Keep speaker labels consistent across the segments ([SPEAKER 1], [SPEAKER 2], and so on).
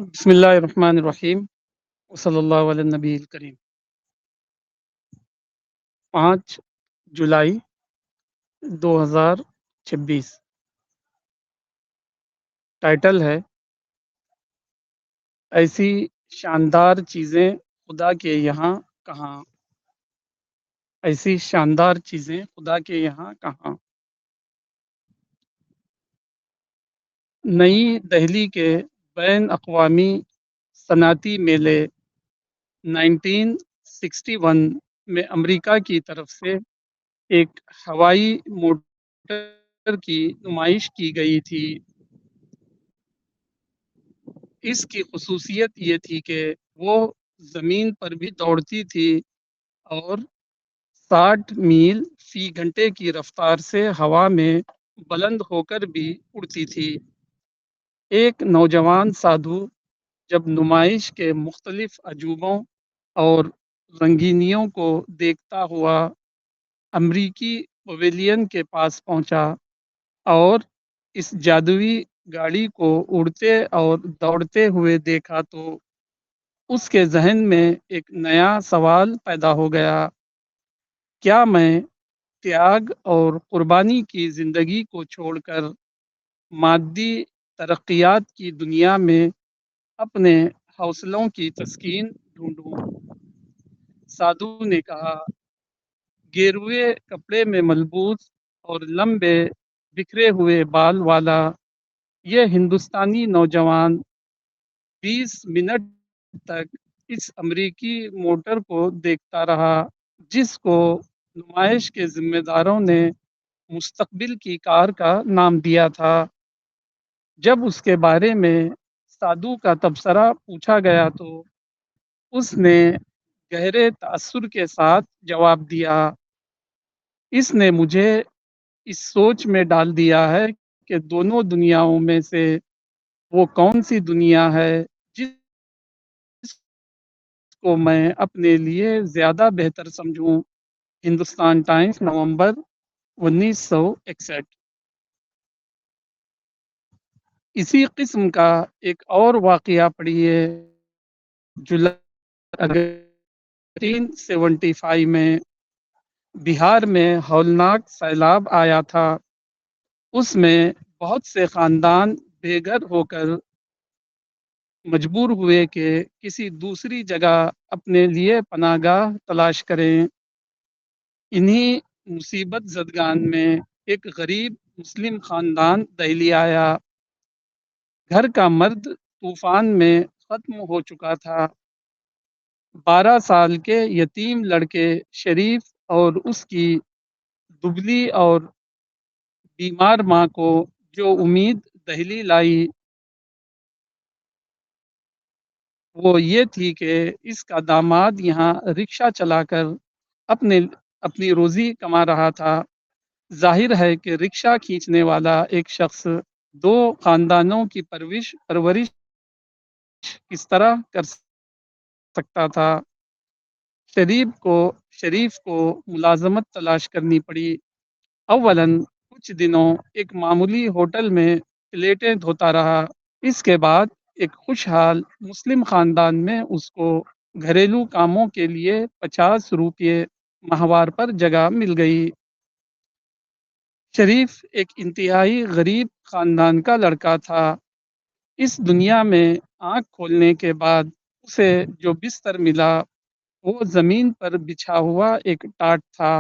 [SPEAKER 1] بسم اللہ الرحمن الرحیم وصلی اللہ علیہ نبی الکریم 5 جولائی 2026 ٹائٹل ہے ایسی شاندار چیزیں خدا کے یہاں کہاں ایسی شاندار چیزیں خدا کے یہاں کہاں نئی دہلی کے بین الاقوامی صنعتی میلے 1961 میں امریکہ کی طرف سے ایک ہوائی موٹر کی نمائش کی گئی تھی۔ اس کی خصوصیت یہ تھی کہ وہ زمین پر بھی دوڑتی تھی اور 60 میل فی گھنٹے کی رفتار سے ہوا میں بلند ہو کر بھی اڑتی تھی۔ ایک نوجوان سادھو جب نمائش کے مختلف عجوبوں اور رنگینیوں کو دیکھتا ہوا امریکی پویلین کے پاس پہنچا اور اس جادوئی گاڑی کو اڑتے اور دوڑتے ہوئے دیکھا تو اس کے ذہن میں ایک نیا سوال پیدا ہو گیا، کیا میں تیاگ اور قربانی کی زندگی کو چھوڑ کر مادی ترقیات کی دنیا میں اپنے حوصلوں کی تسکین ڈھونڈوں؟ سادھو نے کہا، گیروئے کپڑے میں ملبوس اور لمبے بکھرے ہوئے بال والا یہ ہندوستانی نوجوان 20 منٹ تک اس امریکی موٹر کو دیکھتا رہا جس کو نمائش کے ذمہ داروں نے مستقبل کی کار کا نام دیا تھا۔ جب اس کے بارے میں سادھو کا تبصرہ پوچھا گیا تو اس نے گہرے تأثر کے ساتھ جواب دیا، اس نے مجھے اس سوچ میں ڈال دیا ہے کہ دونوں دنیاؤں میں سے وہ کون سی دنیا ہے جس کو میں اپنے لیے زیادہ بہتر سمجھوں۔ ہندوستان ٹائمز، نومبر 1961۔ اسی قسم کا ایک اور واقعہ پڑھیے۔ جولائی 1975 میں بہار میں ہولناک سیلاب آیا تھا۔ اس میں بہت سے خاندان بے گھر ہو کر مجبور ہوئے کہ کسی دوسری جگہ اپنے لیے پناہ گاہ تلاش کریں۔ انہی مصیبت زدگان میں ایک غریب مسلم خاندان دہلی آیا۔ گھر کا مرد طوفان میں ختم ہو چکا تھا۔ 12 سال کے یتیم لڑکے شریف اور اس کی دبلی اور بیمار ماں کو جو امید دہلی لائی وہ یہ تھی کہ اس کا داماد یہاں رکشہ چلا کر اپنی روزی کما رہا تھا۔ ظاہر ہے کہ رکشہ کھینچنے والا ایک شخص دو خاندانوں کی پرورش کس طرح کر سکتا تھا؟ شریف کو ملازمت تلاش کرنی پڑی۔ اولاً کچھ دنوں ایک معمولی ہوٹل میں پلیٹیں دھوتا رہا۔ اس کے بعد ایک خوشحال مسلم خاندان میں اس کو گھریلو کاموں کے لیے 50 روپے ماہوار پر جگہ مل گئی۔ شریف ایک انتہائی غریب خاندان کا لڑکا تھا۔ اس دنیا میں آنکھ کھولنے کے بعد اسے جو بستر ملا وہ زمین پر بچھا ہوا ایک ٹاٹ تھا۔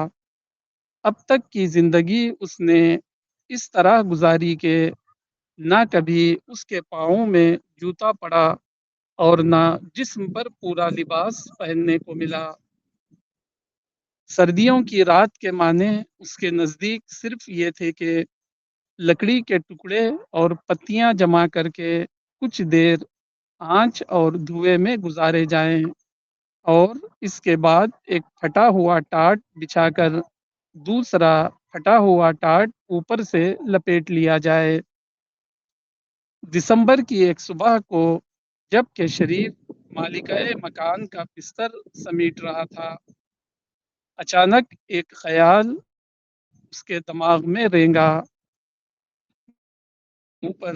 [SPEAKER 1] اب تک کی زندگی اس نے اس طرح گزاری کہ نہ کبھی اس کے پاؤں میں جوتا پڑا اور نہ جسم پر پورا لباس پہننے کو ملا۔ سردیوں کی رات کے معنی اس کے نزدیک صرف یہ تھے کہ لکڑی کے ٹکڑے اور پتیاں جمع کر کے کچھ دیر آنچ اور دھوئے میں گزارے جائیں اور اس کے بعد ایک پھٹا ہوا ٹاٹ بچھا کر دوسرا پھٹا ہوا ٹاٹ اوپر سے لپیٹ لیا جائے۔ دسمبر کی ایک صبح کو جب کہ شریف مالکہ مکان کا بستر سمیٹ رہا تھا، اچانک ایک خیال اس کے دماغ میں رینگا۔ اوپر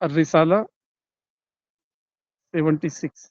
[SPEAKER 1] الرسالة 76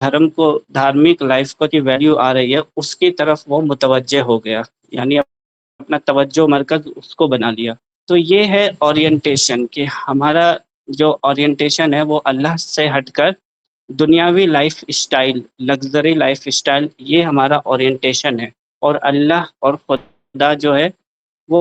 [SPEAKER 2] دھرم کو دھارمک لائف کو کی ویلیو آ رہی ہے اس کی طرف وہ متوجہ ہو گیا، یعنی اپنا توجہ مرکز اس کو بنا لیا۔ تو یہ ہے اورینٹیشن کہ ہمارا جو اورینٹیشن ہے وہ اللہ سے ہٹ کر دنیاوی life style, luxury life style, یہ ہمارا اورینٹیشن ہے۔ اور اللہ اور خدا جو ہے وہ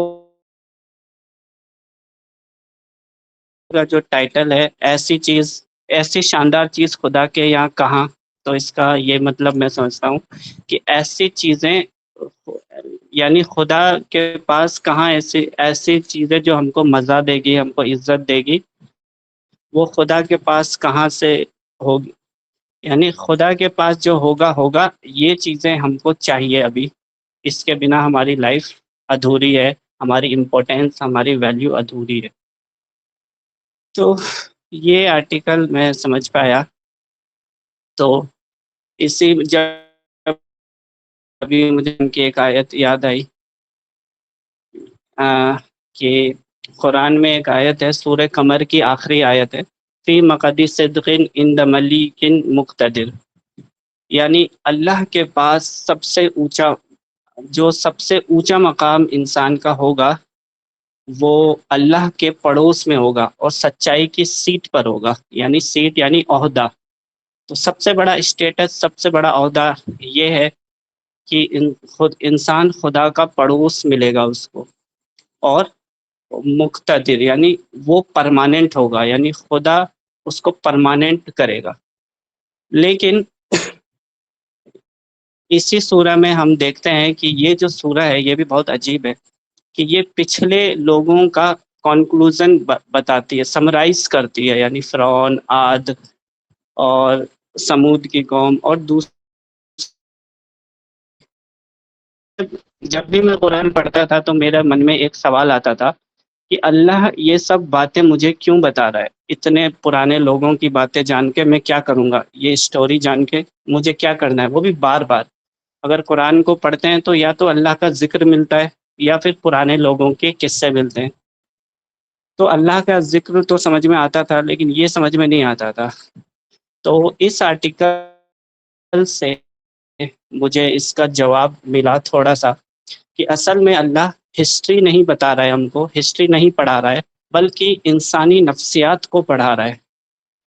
[SPEAKER 2] کا جو ٹائٹل ہے، ایسی چیز، ایسی شاندار چیز خدا کے یہاں کہاں؟ تو اس کا یہ مطلب میں سمجھتا ہوں کہ ایسی چیزیں، یعنی خدا کے پاس کہاں ایسی ایسی چیزیں جو ہم کو مزہ دے گی، ہم کو عزت دے گی، وہ خدا کے پاس کہاں سے ہوگی؟ یعنی خدا کے پاس جو ہوگا یہ چیزیں ہم کو چاہیے ابھی، اس کے بنا ہماری لائف ادھوری ہے، ہماری امپورٹینس، ہماری ویلیو ادھوری ہے۔ تو یہ آرٹیکل میں سمجھ پایا، تو اسی جب ابھی مجھے ان کی ایک آیت یاد آئی کہ قرآن میں ایک آیت ہے، سورہ قمر کی آخری آیت ہے، فی مقدس صدقن عند ملیک مقتدر، یعنی اللہ کے پاس سب سے اونچا، جو سب سے اونچا مقام انسان کا ہوگا وہ اللہ کے پڑوس میں ہوگا اور سچائی کی سیٹ پر ہوگا، یعنی سیٹ یعنی عہدہ۔ تو سب سے بڑا اسٹیٹس، سب سے بڑا عہدہ یہ ہے کہ خود انسان خدا کا پڑوس ملے گا اس کو، اور مقتدر یعنی وہ پرماننٹ ہوگا، یعنی خدا اس کو پرماننٹ کرے گا۔ لیکن اسی سورہ میں ہم دیکھتے ہیں کہ یہ جو سورہ ہے یہ بھی بہت عجیب ہے کہ یہ پچھلے لوگوں کا کنکلوژن بتاتی ہے، سمرائز کرتی ہے، یعنی فرعون، عاد اور سمود کی قوم اور دوسرے۔ جب بھی میں قرآن پڑھتا تھا تو میرے من میں ایک سوال آتا تھا کہ اللہ یہ سب باتیں مجھے کیوں بتا رہا ہے؟ اتنے پرانے لوگوں کی باتیں جان کے میں کیا کروں گا؟ یہ اسٹوری جان کے مجھے کیا کرنا ہے؟ وہ بھی بار بار اگر قرآن کو پڑھتے ہیں تو یا تو اللہ کا ذکر ملتا ہے یا پھر پرانے لوگوں کے قصے ملتے ہیں۔ تو اللہ کا ذکر تو سمجھ میں آتا تھا لیکن یہ سمجھ میں نہیں آتا تھا۔ تو اس آرٹیکل سے مجھے اس کا جواب ملا تھوڑا سا کہ اصل میں اللہ ہسٹری نہیں بتا رہا ہے، ہم کو ہسٹری نہیں پڑھا رہا ہے، بلکہ انسانی نفسیات کو پڑھا رہا ہے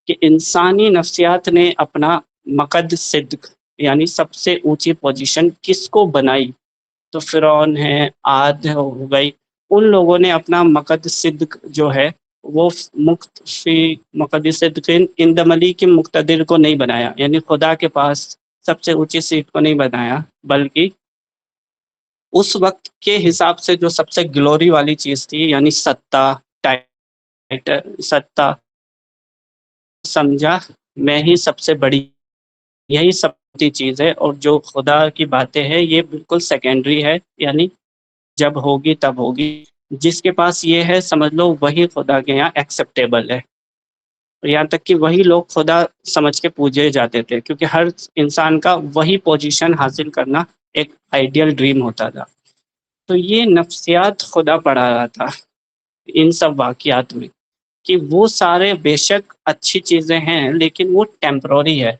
[SPEAKER 2] کہ انسانی نفسیات نے اپنا مقد صدق، یعنی سب سے اونچی پوزیشن کس کو بنائی؟ تو فرعون ہے، عاد ہو گئی، ان لوگوں نے اپنا مقد صدق جو ہے وہ فی مقد صدق عند ملیک مقتدر کو نہیں بنایا، یعنی خدا کے پاس سب سے اونچی سیٹ کو نہیں بنایا، بلکہ اس وقت کے حساب سے جو سب سے گلوری والی چیز تھی، یعنی ستہ سمجھا میں ہی سب سے بڑی، یہی سب سے چیز ہے، اور جو خدا کی باتیں ہیں یہ بالکل سیکنڈری ہے، یعنی جب ہوگی تب ہوگی، جس کے پاس یہ ہے سمجھ لو وہی خدا کے یہاں ایکسیپٹیبل ہے، یہاں تک کہ وہی لوگ خدا سمجھ کے پوجے جاتے تھے، کیونکہ ہر انسان کا وہی پوزیشن حاصل کرنا ایک آئیڈیل ڈریم ہوتا تھا۔ تو یہ نفسیات خدا پڑھا رہا تھا ان سب واقعات میں کہ وہ سارے بے شک اچھی چیزیں ہیں لیکن وہ ٹیمپروری ہے،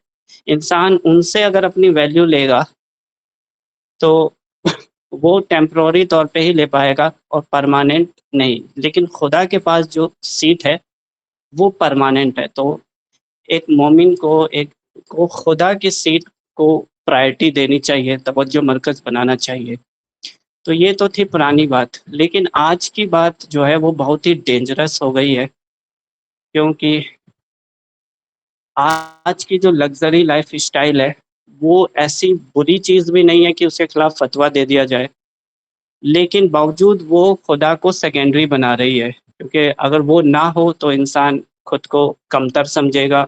[SPEAKER 2] انسان ان سے اگر اپنی ویلیو لے گا تو وہ ٹیمپروری طور پہ ہی لے پائے گا اور پرماننٹ نہیں، لیکن خدا کے پاس جو سیٹ ہے وہ پرماننٹ ہے۔ تو ایک مومن کو خدا کی سیٹ کو پرائرٹی دینی چاہیے، توجہ مرکز بنانا چاہیے۔ تو یہ تو تھی پرانی بات، لیکن آج کی بات جو ہے وہ بہت ہی ڈینجرس ہو گئی ہے، کیونکہ آج کی جو لگژری لائف اسٹائل ہے وہ ایسی بری چیز بھی نہیں ہے کہ اس کے خلاف فتویٰ دے دیا جائے، لیکن باوجود وہ خدا کو سیکنڈری بنا رہی ہے، کیونکہ اگر وہ نہ ہو تو انسان خود کو کمتر سمجھے گا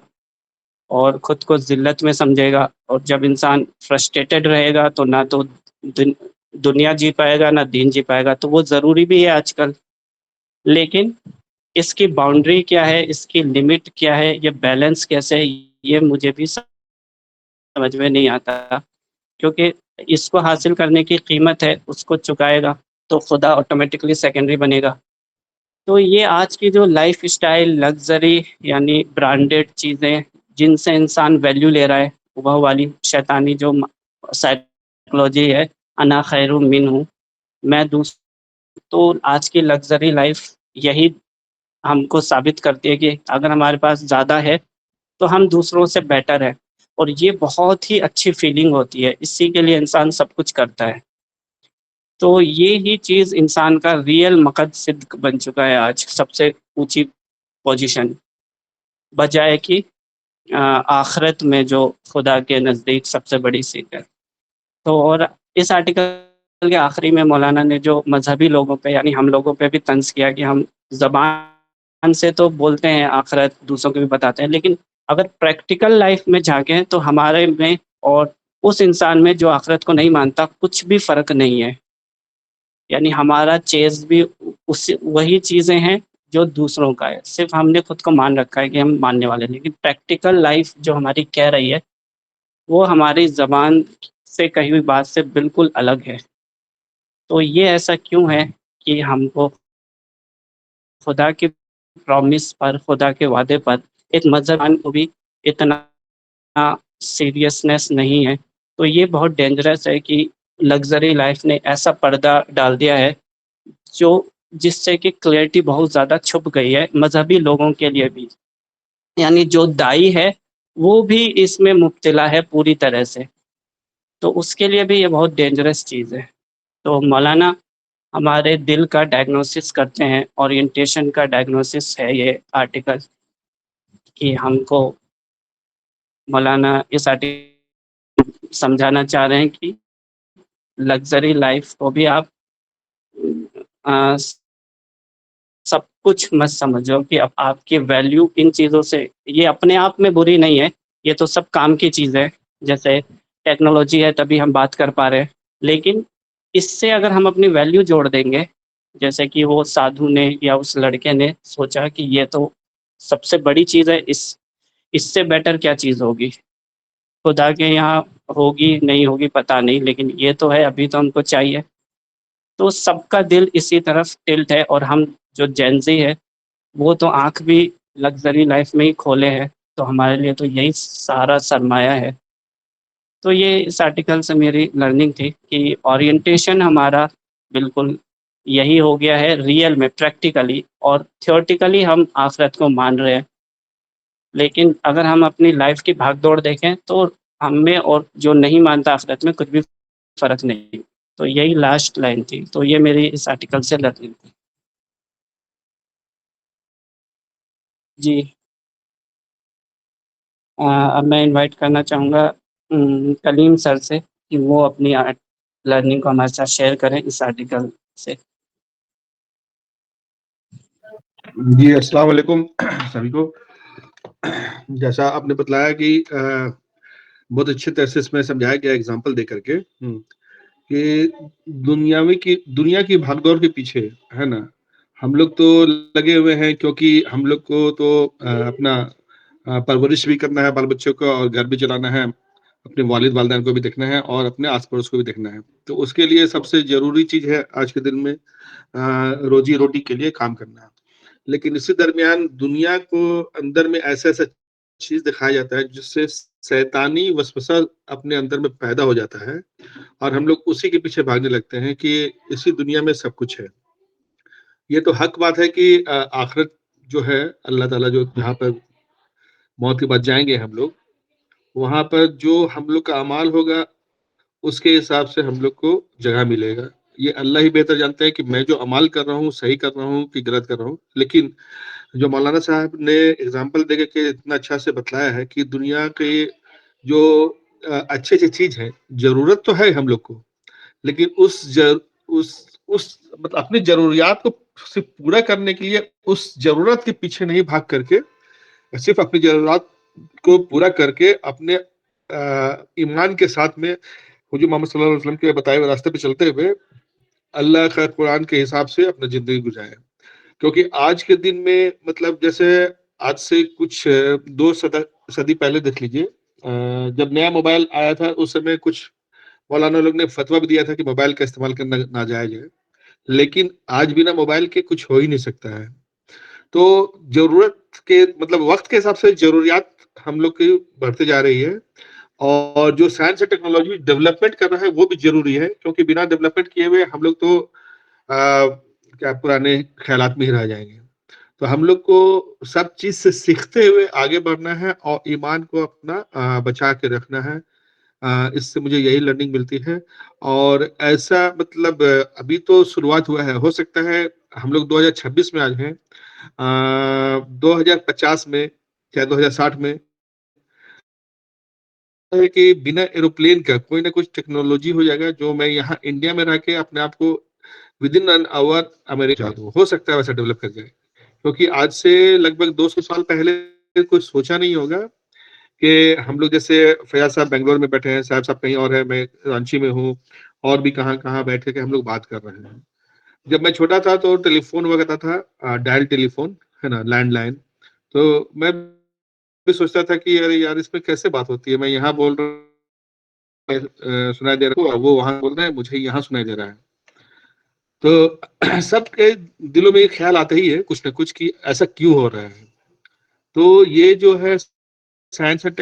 [SPEAKER 2] اور خود کو ذلت میں سمجھے گا، اور جب انسان فرسٹریٹڈ رہے گا تو نہ تو دنیا جی پائے گا نہ دین جی پائے گا، تو وہ ضروری بھی ہے آج کل۔ لیکن اس کی باؤنڈری کیا ہے، اس کی لمٹ کیا ہے، یہ بیلنس کیسے ہے، یہ مجھے بھی سمجھ میں نہیں آتا، کیونکہ اس کو حاصل کرنے کی قیمت ہے، اس کو چکائے گا تو خدا آٹومیٹکلی سیکنڈری بنے گا۔ تو یہ آج کی جو لائف اسٹائل لگژری، یعنی برانڈیڈ چیزیں جن سے انسان ویلیو لے رہا ہے، وہ والی شیطانی جو سائیکولوجی ہے، انا خیر منہ، میں تو آج کی لگژری لائف یہی ہم کو ثابت کرتی ہے کہ اگر ہمارے پاس زیادہ ہے تو ہم دوسروں سے بیٹر ہے، اور یہ بہت ہی اچھی فیلنگ ہوتی ہے، اسی کے لیے انسان سب کچھ کرتا ہے۔ تو یہ ہی چیز انسان کا ریئل مقصد صدق بن چکا ہے آج، سب سے اونچی پوزیشن، بجائے کہ آخرت میں جو خدا کے نزدیک سب سے بڑی سیکھ ہے۔ تو اور اس آرٹیکل کے آخری میں مولانا نے جو مذہبی لوگوں پہ یعنی ہم لوگوں پہ بھی طنز کیا کہ ہم زبان سے تو بولتے ہیں آخرت، دوسروں کو بھی بتاتے ہیں، لیکن اگر پریکٹیکل لائف میں جھانکیں تو ہمارے میں اور اس انسان میں جو آخرت کو نہیں مانتا کچھ بھی فرق نہیں ہے، یعنی ہمارا چیز بھی وہی چیزیں ہیں جو دوسروں کا ہے، صرف ہم نے خود کو مان رکھا ہے کہ ہم ماننے والے ہیں، لیکن پریکٹیکل لائف جو ہماری کہہ رہی ہے وہ ہماری زبان سے کہی ہوئی بات سے بالکل الگ ہے۔ تو یہ ایسا کیوں ہے کہ ہم کو خدا کی پرومس پر، خدا کے وعدے پر ایک مذہب کو بھی اتنا سیریسنس نہیں ہے؟ تو یہ بہت ڈینجرس ہے کہ لگژری لائف نے ایسا پردہ ڈال دیا ہے جو جس سے کہ کلیئرٹی بہت زیادہ چھپ گئی ہے مذہبی لوگوں کے لیے بھی، یعنی جو دائی ہے وہ بھی اس میں مبتلا ہے پوری طرح سے، تو اس کے لیے بھی یہ بہت ڈینجرس چیز ہے۔ تو مولانا ہمارے دل کا ڈائگنوسس کرتے ہیں، اورینٹیشن کا ڈائگنوسس ہے یہ آرٹیکل، کہ ہم کو مولانا اس آرٹیکل سمجھانا چاہ رہے ہیں کہ لگژری لائف کو بھی آپ سب کچھ مت سمجھو کہ اب آپ کی ویلیو ان چیزوں سے، یہ اپنے آپ میں بری نہیں ہے، یہ تو سب کام کی چیز ہے، جیسے ٹیکنالوجی ہے تبھی ہم بات کر پا رہے ہیں، لیکن اس سے اگر ہم اپنی ویلیو جوڑ دیں گے، جیسے کہ وہ سادھو نے یا اس لڑکے نے سوچا کہ یہ تو سب سے بڑی چیز ہے، اس سے بیٹر کیا چیز ہوگی، خدا کے یہاں ہوگی نہیں ہوگی پتہ نہیں، لیکن یہ تو ہے ابھی تو ہم کو چاہیے، تو سب کا دل اسی طرف ٹلٹ ہے، اور ہم جو جینزی ہے وہ تو آنکھ بھی لگژری لائف میں ہی کھولے ہیں، تو ہمارے لیے تو یہی سارا سرمایہ ہے۔ تو یہ اس آرٹیکل سے میری لرننگ تھی کہ اورینٹیشن ہمارا بالکل یہی ہو گیا ہے ریئل میں، پریکٹیکلی، اور تھیورٹیکلی ہم آخرت کو مان رہے ہیں، لیکن اگر ہم اپنی لائف کی بھاگ دوڑ دیکھیں تو ہم میں اور جو نہیں مانتا آخرت میں کچھ بھی فرق نہیں۔ تو یہی لاسٹ لائن تھی، تو یہ میری اس آرٹیکل سے لرننگ تھی۔ جی اب میں انوائٹ کرنا چاہوں گا کلیم سر سے کہ وہ اپنی لرننگ کو ہمارے ساتھ شیئر کریں اس آرٹیکل سے۔
[SPEAKER 3] جی السلام علیکم سبھی کو۔ جیسا آپ نے بتلایا کہ بہت اچھے طرح سے اس میں سمجھایا گیا ایگزامپل دے کر کے کہ دنیا کی بھاگ دوڑ کے پیچھے ہے نا ہم لوگ تو لگے ہوئے ہیں، کیونکہ ہم لوگ کو تو اپنا پرورش بھی کرنا ہے بال بچوں کو، اور گھر بھی چلانا ہے، اپنے والد والدین کو بھی دیکھنا ہے، اور اپنے آس پڑوس کو بھی دیکھنا ہے۔ تو اس کے لیے سب سے ضروری چیز ہے آج کے دن میں روزی روٹی کے لیے کام کرنا ہے۔ لیکن اسی درمیان دنیا کو اندر میں ایسا چیز دکھایا جاتا ہے جس سے شیطانی وسوسہ اپنے اندر میں پیدا ہو جاتا ہے، اور ہم لوگ اسی کے پیچھے بھاگنے لگتے ہیں کہ اسی دنیا میں سب کچھ ہے۔ یہ تو حق بات ہے کہ آخرت جو ہے اللہ تعالیٰ جو جہاں پر موت کے بعد جائیں گے ہم لوگ، وہاں پر جو ہم لوگ کا اعمال ہوگا اس کے حساب سے ہم لوگ کو جگہ ملے گا۔ یہ اللہ ہی بہتر جانتے ہیں کہ میں جو عمل کر رہا ہوں صحیح کر رہا ہوں کہ غلط کر رہا ہوں، لیکن جو مولانا صاحب نے اگزامپل دے کے اتنا اچھا سے بتلایا ہے کہ دنیا کے جو اچھی چیز ہے، ضرورت تو ہے ہم لوگ کو، لیکن مطلب اپنی ضروریات کو صرف پورا کرنے کے لیے اس ضرورت کے پیچھے نہیں بھاگ کر کے، صرف اپنی ضرورات کو پورا کر کے اپنے ایمان کے ساتھ میں حضور محمد صلی اللہ علیہ وسلم کے بتائے ہوئے راستے پہ چلتے ہوئے اللہ کا قرآن کے حساب سے اپنا زندگی گزارے۔ کیونکہ آج کے دن میں مطلب جیسے آج سے کچھ 2 صدی پہلے دیکھ لیجئے، جب نیا موبائل آیا تھا اس سمے کچھ مولانا لوگ نے فتویٰ بھی دیا تھا کہ موبائل کا استعمال کرنا ناجائز ہے، لیکن آج بنا موبائل کے کچھ ہو ہی نہیں سکتا ہے۔ تو ضرورت کے مطلب وقت کے حساب سے ضروریات ہم لوگ کی بڑھتے جا رہی ہے، اور جو سائنس اور ٹیکنالوجی ڈیولپمنٹ کر رہا ہے وہ بھی ضروری ہے، کیونکہ بنا ڈیولپمنٹ کیے ہوئے ہم لوگ تو کیا پرانے خیالات میں ہی رہ جائیں گے. تو ہم لوگ کو سب چیز سے سیکھتے ہوئے آگے بڑھنا ہے اور ایمان کو اپنا بچا کے رکھنا ہے. اس سے مجھے یہی لرننگ ملتی ہے. اور ایسا مطلب ابھی تو شروعات ہوا ہے، ہو سکتا ہے ہم لوگ 2026 میں آج ہیں، 2050 میں یا 2060 میں کہ بنا ایروپلین کا کوئی نہ کچھ ٹیکنالوجی ہو جائے گا جو میں یہاں انڈیا میں رہ کے اپنے آپ کو ود ان این آور امریکہ دوں. ہو سکتا ہے ویسا ڈیولپ کر جائے، کیونکہ آج سے لگ بھگ 200 سال پہلے کوئی سوچا نہیں ہوگا کہ ہم لوگ جیسے فیاض صاحب بنگلور میں بیٹھے ہیں، صاحب کہیں اور ہے، میں رانچی میں ہوں، اور بھی کہاں کہاں بیٹھ کے ہم لوگ بات کر رہے ہیں. جب میں چھوٹا تھا تو ٹیلی فون ہوا کرتا تھا، ڈائل ٹیلی فون ہے نا، لینڈ لائن. تو میں بھی سوچتا تھا کہ ارے یار اس میں کیسے بات ہوتی ہے، میں یہاں بول رہا سنائی دے رہا ہے، وہ وہاں بول رہے ہیں، مجھے یہاں سنائی دے رہا ہے. تو سب کے دلوں میں یہ خیال آتا ہی ہے کچھ نہ کچھ کہ ایسا کیوں ہو رہا ہے. تو یہ جو ہے سائنس اور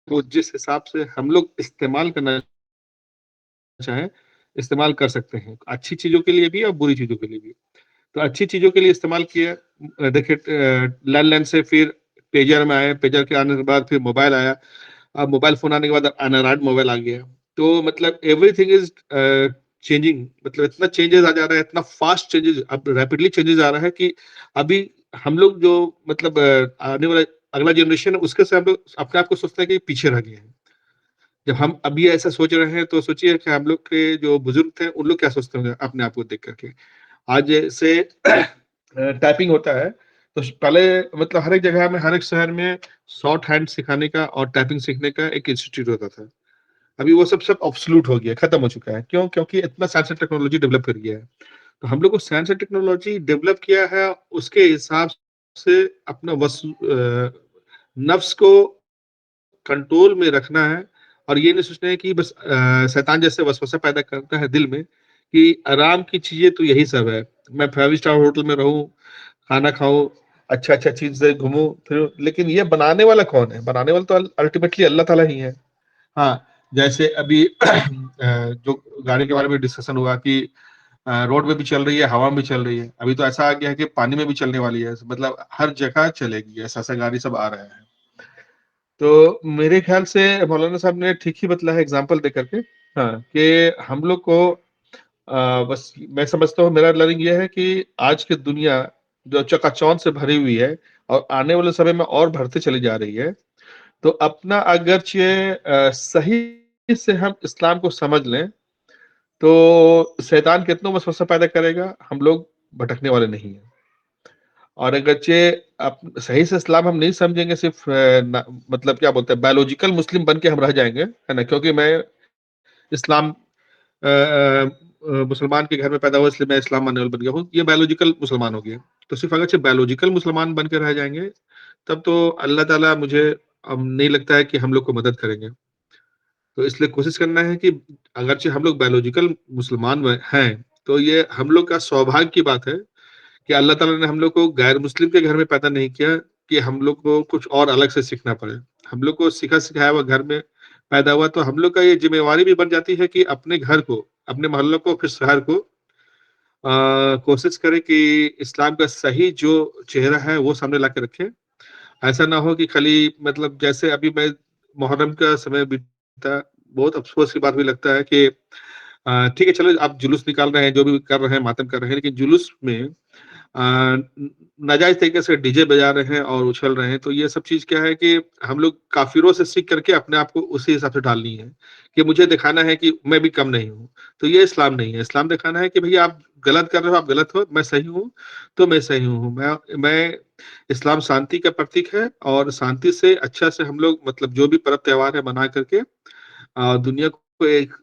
[SPEAKER 3] تو جس حساب سے ہم لوگ استعمال کرنا چاہیں استعمال کر سکتے ہیں، اچھی چیزوں کے لیے بھی اور بری چیزوں کے لیے بھی. تو اچھی چیزوں کے لیے استعمال کیا، دیکھیے لینڈ لائن سے پھر پیجر میں آئے، پیجر کے آنے کے بعد پھر موبائل آیا، اب موبائل فون آنے کے بعد اینڈرائڈ موبائل آ گیا. تو مطلب ایوری تھنگ از چینجنگ، مطلب اتنا چینجز آ جا رہا ہے، اتنا فاسٹ چینجز، اب ریپڈلی چینجز آ رہا ہے کہ ابھی ہم لوگ جو مطلب آنے والا اگلا جنریشن ہے اس کے سے ہم لوگ اپنے آپ کو سوچتے ہیں کہ پیچھے رہ گئے ہیں. جب ہم ابھی ایسا سوچ رہے ہیں تو سوچیے کہ ہم لوگ کے جو بزرگ تھے ان لوگ کیا سوچتے ہوں گے اپنے آپ کو دیکھ کر کے. آج سے ٹائپنگ ہوتا ہے تو پہلے مطلب ہر ایک جگہ میں، ہر ایک شہر میں شارٹ ہینڈ سکھانے کا اور ٹائپنگ سیکھنے کا ایک انسٹیٹیوٹ ہوتا تھا. ابھی وہ سب آبسلوٹ ہو گیا، ختم ہو چکا ہے. کیوں؟ کیونکہ اتنا سائنس اور ٹیکنالوجی ڈیولپ کر گیا ہے. تو ہم لوگ کو سائنس اور ٹیکنالوجی ڈیولپ کیا ہے، اس کے حساب سے اپنا نفس کو کنٹرول میں رکھنا ہے. اور یہ نہیں سوچنا ہے کہ بس شیطان جیسے وسوسہ پیدا کرتا ہے دل میں کہ آرام کی چیزیں تو یہی سب ہے، میں 5 اسٹار ہوٹل میں رہوں، کھانا کھاؤں، اچھا چیز سے گھوموں پھر. لیکن یہ بنانے والا کون ہے؟ بنانے والا تو الٹیمیٹلی اللہ تعالیٰ ہی ہے. ہاں، جیسے ابھی جو گاڑی کے بارے میں ڈسکشن ہوا کہ روڈ میں بھی چل رہی ہے، ہوا میں بھی چل رہی ہے. ابھی تو ایسا آ گیا ہے کہ پانی میں بھی چلنے والی ہے، مطلب ہر جگہ چلے گی، ایسا گاڑی سب آ رہے ہیں. تو میرے خیال سے مولانا صاحب نے ٹھیک ہی بتلا ہے ایگزامپل دے کر کے، ہاں، کہ ہم لوگ کو بس میں سمجھتا ہوں میرا لرننگ یہ ہے کہ آج کی دنیا جو چکا چوند سے بھری ہوئی ہے اور آنے والے سمے میں اور بڑھتے چلی جا رہی ہے، تو اپنا اگرچہ صحیح سے ہم اسلام کو سمجھ لیں تو شیطان کتنا وسوسہ پیدا کرے گا، ہم لوگ بھٹکنے والے نہیں ہیں. اور اگرچہ صحیح سے اسلام ہم نہیں سمجھیں گے، صرف مطلب کیا بولتے ہیں بایولوجیکل مسلم بن کے ہم رہ جائیں گے، ہے نا، کیونکہ میں اسلام مسلمان کے گھر میں پیدا ہوا اس لیے میں اسلام ماننے والا بن گیا ہوں، یہ بایولوجیکل مسلمان ہو گیا. تو صرف اگرچہ بایولوجیکل مسلمان بن کے رہ جائیں گے تب تو اللہ تعالیٰ مجھے نہیں لگتا ہے کہ ہم لوگ کو مدد کریں گے. تو اس لیے کوشش کرنا ہے کہ اگرچہ ہم لوگ بایولوجیکل مسلمان ہیں تو یہ ہم لوگ کا سوبھاگ کی بات ہے کہ اللہ تعالیٰ نے ہم لوگ کو غیر مسلم کے گھر میں پیدا نہیں کیا کہ ہم لوگ کو کچھ اور الگ سے سیکھنا پڑے. ہم لوگ کو سیکھا سکھایا ہوا گھر میں پیدا ہوا، تو ہم لوگ کا یہ ذمہ داری بھی بن جاتی ہے کہ اپنے گھر کو، اپنے محلوں کو، پھر شہر کو کوشش کرے کہ اسلام کا صحیح جو چہرہ ہے وہ سامنے لا کے رکھے. ایسا نہ ہو کہ خالی مطلب جیسے ابھی میں محرم کا سمے بیتا، بہت افسوس کی بات بھی لگتا ہے کہ ٹھیک ہے چلو آپ جلوس نکال رہے ہیں، جو بھی کر رہے ہیں ماتم کر رہے ہیں، لیکن جلوس میں ناجائز طریقے سے ڈی جے بجا رہے ہیں اور اچھل رہے ہیں. تو یہ سب چیز کیا ہے کہ ہم لوگ کافروں سے سیکھ کر کے اپنے آپ کو اسی حساب سے ڈالنی ہے کہ مجھے دکھانا ہے کہ میں بھی کم نہیں ہوں. تو یہ اسلام نہیں ہے. اسلام دکھانا ہے کہ بھئی آپ غلط کر رہے ہو، آپ غلط ہو، میں صحیح ہوں تو میں صحیح ہوں. میں اسلام شانتی کا پرتیک ہے اور شانتی سے اچھا سے ہم لوگ مطلب جو بھی پرب تہوار ہے منا کر کے دنیا کو ایک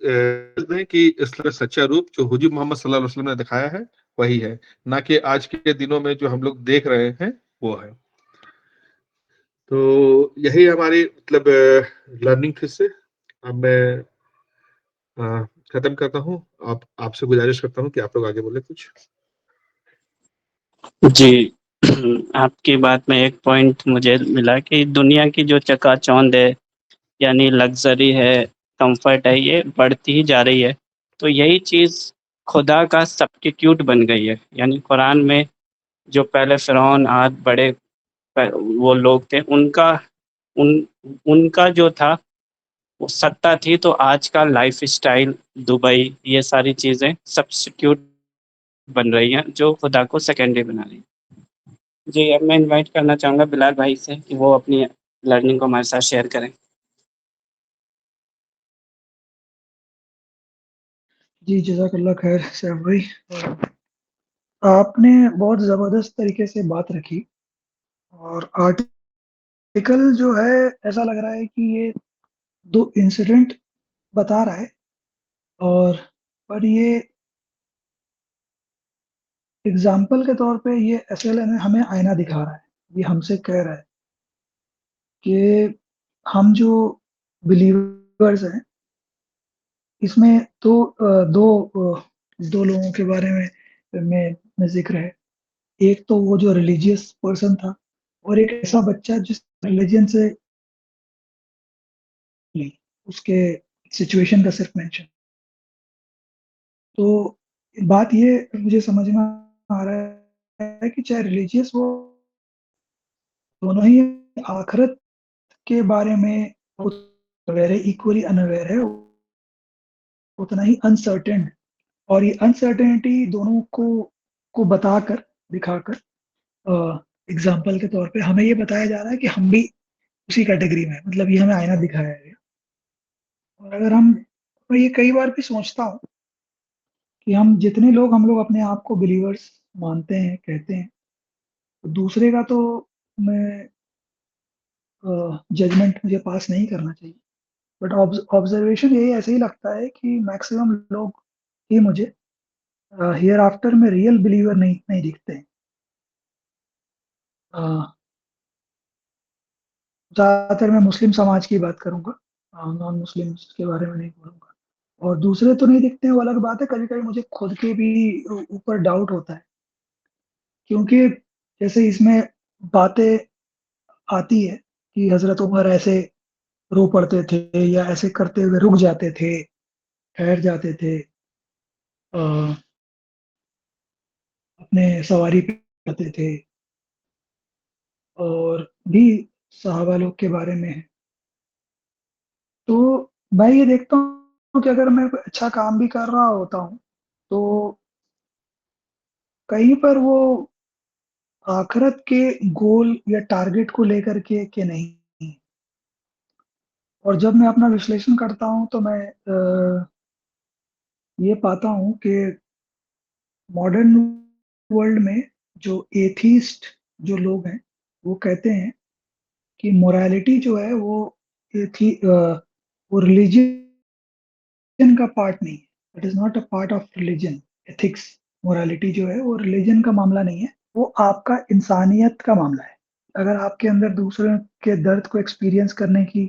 [SPEAKER 3] کہ اسلام کا سچا روپ جو حضور محمد صلی اللہ علیہ وسلم نے دکھایا ہے وہی ہے، نہ کہ آج کے دنوں میں جو ہم لوگ دیکھ رہے ہیں وہ ہے. تو یہی ہماری مطلب لرننگ تھی. سے اب میں ختم کرتا ہوں. آپ سے گزارش کرتا ہوں کہ آپ لوگ آگے بولے کچھ.
[SPEAKER 2] جی آپ کی بات میں ایک پوائنٹ مجھے ملا کہ دنیا کی جو چکا چوند ہے، یعنی لگژری ہے، کمفرٹ ہے، یہ بڑھتی ہی جا رہی ہے. تو یہی چیز خدا کا سبسٹیٹیوٹ بن گئی ہے. یعنی قرآن میں جو پہلے فرعون عاد بڑے وہ لوگ تھے، ان کا جو تھا وہ سطح تھی، تو آج کا لائف اسٹائل، دبئی، یہ ساری چیزیں سبسٹیٹیوٹ بن رہی ہیں جو خدا کو سیکنڈری بنا رہی ہیں. جی، اب میں انوائٹ کرنا چاہوں گا بلال بھائی سے کہ وہ اپنی لرننگ کو ہمارے ساتھ شیئر کریں.
[SPEAKER 4] جی جزاک اللہ خیر سیف بھائی. آپ نے بہت زبردست طریقے سے بات رکھی، اور آرٹیکل جو ہے ایسا لگ رہا ہے کہ یہ 2 انسیڈنٹ بتا رہا ہے، اور پر یہ اگزامپل کے طور پہ یہ اصل میں ہمیں آئینہ دکھا رہا ہے. یہ ہم سے کہہ رہا ہے کہ ہم جو بلیورز ہیں، اس میں دو لوگوں کے بارے میں ذکر ہے. ایک تو وہ جو ریلیجیس پرسن تھا، اور ایک ایسا بچہ جس ریلیجن سے نہیں، اس کے سچویشن کا صرف مینشن. تو بات یہ مجھے سمجھ میں آ رہا ہے کہ چاہے ریلیجیس ہو، دونوں ہی آخرت کے بارے میں اویئر ہے، ایکولی انویئر ہے، اتنا ہی انسرٹن. اور یہ انسرٹنٹی دونوں کو بتا کر، دکھا کر، اگزامپل کے طور پہ ہمیں یہ بتایا جا رہا ہے کہ ہم بھی اسی کیٹیگری میں، مطلب یہ ہمیں آئینہ دکھایا گیا. اور اگر میں یہ کئی بار بھی سوچتا ہوں کہ ہم لوگ اپنے آپ کو بلیورز مانتے ہیں، کہتے ہیں، تو دوسرے کا تو میں ججمنٹ مجھے پاس نہیں کرنا چاہیے. بٹ آبزرویشن یہی ایسے ہی لگتا ہے کہ میکسیمم لوگ ہی مجھے ہیئر آفٹر میں ریئل بلیور نہیں دکھتے ہیں. زیادہ تر میں مسلم سماج کی بات کروں گا، نان مسلم کے بارے میں نہیں بولوں گا. اور دوسرے تو نہیں دکھتے ہیں، وہ الگ بات ہے. کبھی کبھی مجھے خود کے بھی اوپر ڈاؤٹ ہوتا ہے، کیونکہ جیسے اس میں باتیں آتی ہے کہ حضرت عمر ایسے رو پڑتے تھے، یا ایسے کرتے ہوئے رک جاتے تھے، ٹھہر جاتے تھے، اپنے سواری پہ جاتے تھے. اور بھی صحابہ لوگ کے بارے میں ہے. تو میں یہ دیکھتا ہوں کہ اگر میں کوئی اچھا کام بھی کر رہا ہوتا ہوں، تو کہیں پر وہ آخرت کے گول یا ٹارگٹ کو لے کر کے کہ نہیں. اور جب میں اپنا وشلیشن کرتا ہوں تو میں یہ پاتا ہوں کہ ماڈرن ورلڈ میں جو ایتھیسٹ جو لوگ ہیں، وہ کہتے ہیں کہ مورالٹی جو ہے وہ ریلیجن کا پارٹ نہیں ہے. It is not a part of religion. Ethics, morality جو ہے وہ ریلیجن کا معاملہ نہیں ہے، وہ آپ کا انسانیت کا معاملہ ہے. اگر آپ کے اندر دوسرے کے درد کو ایکسپیرینس کرنے کی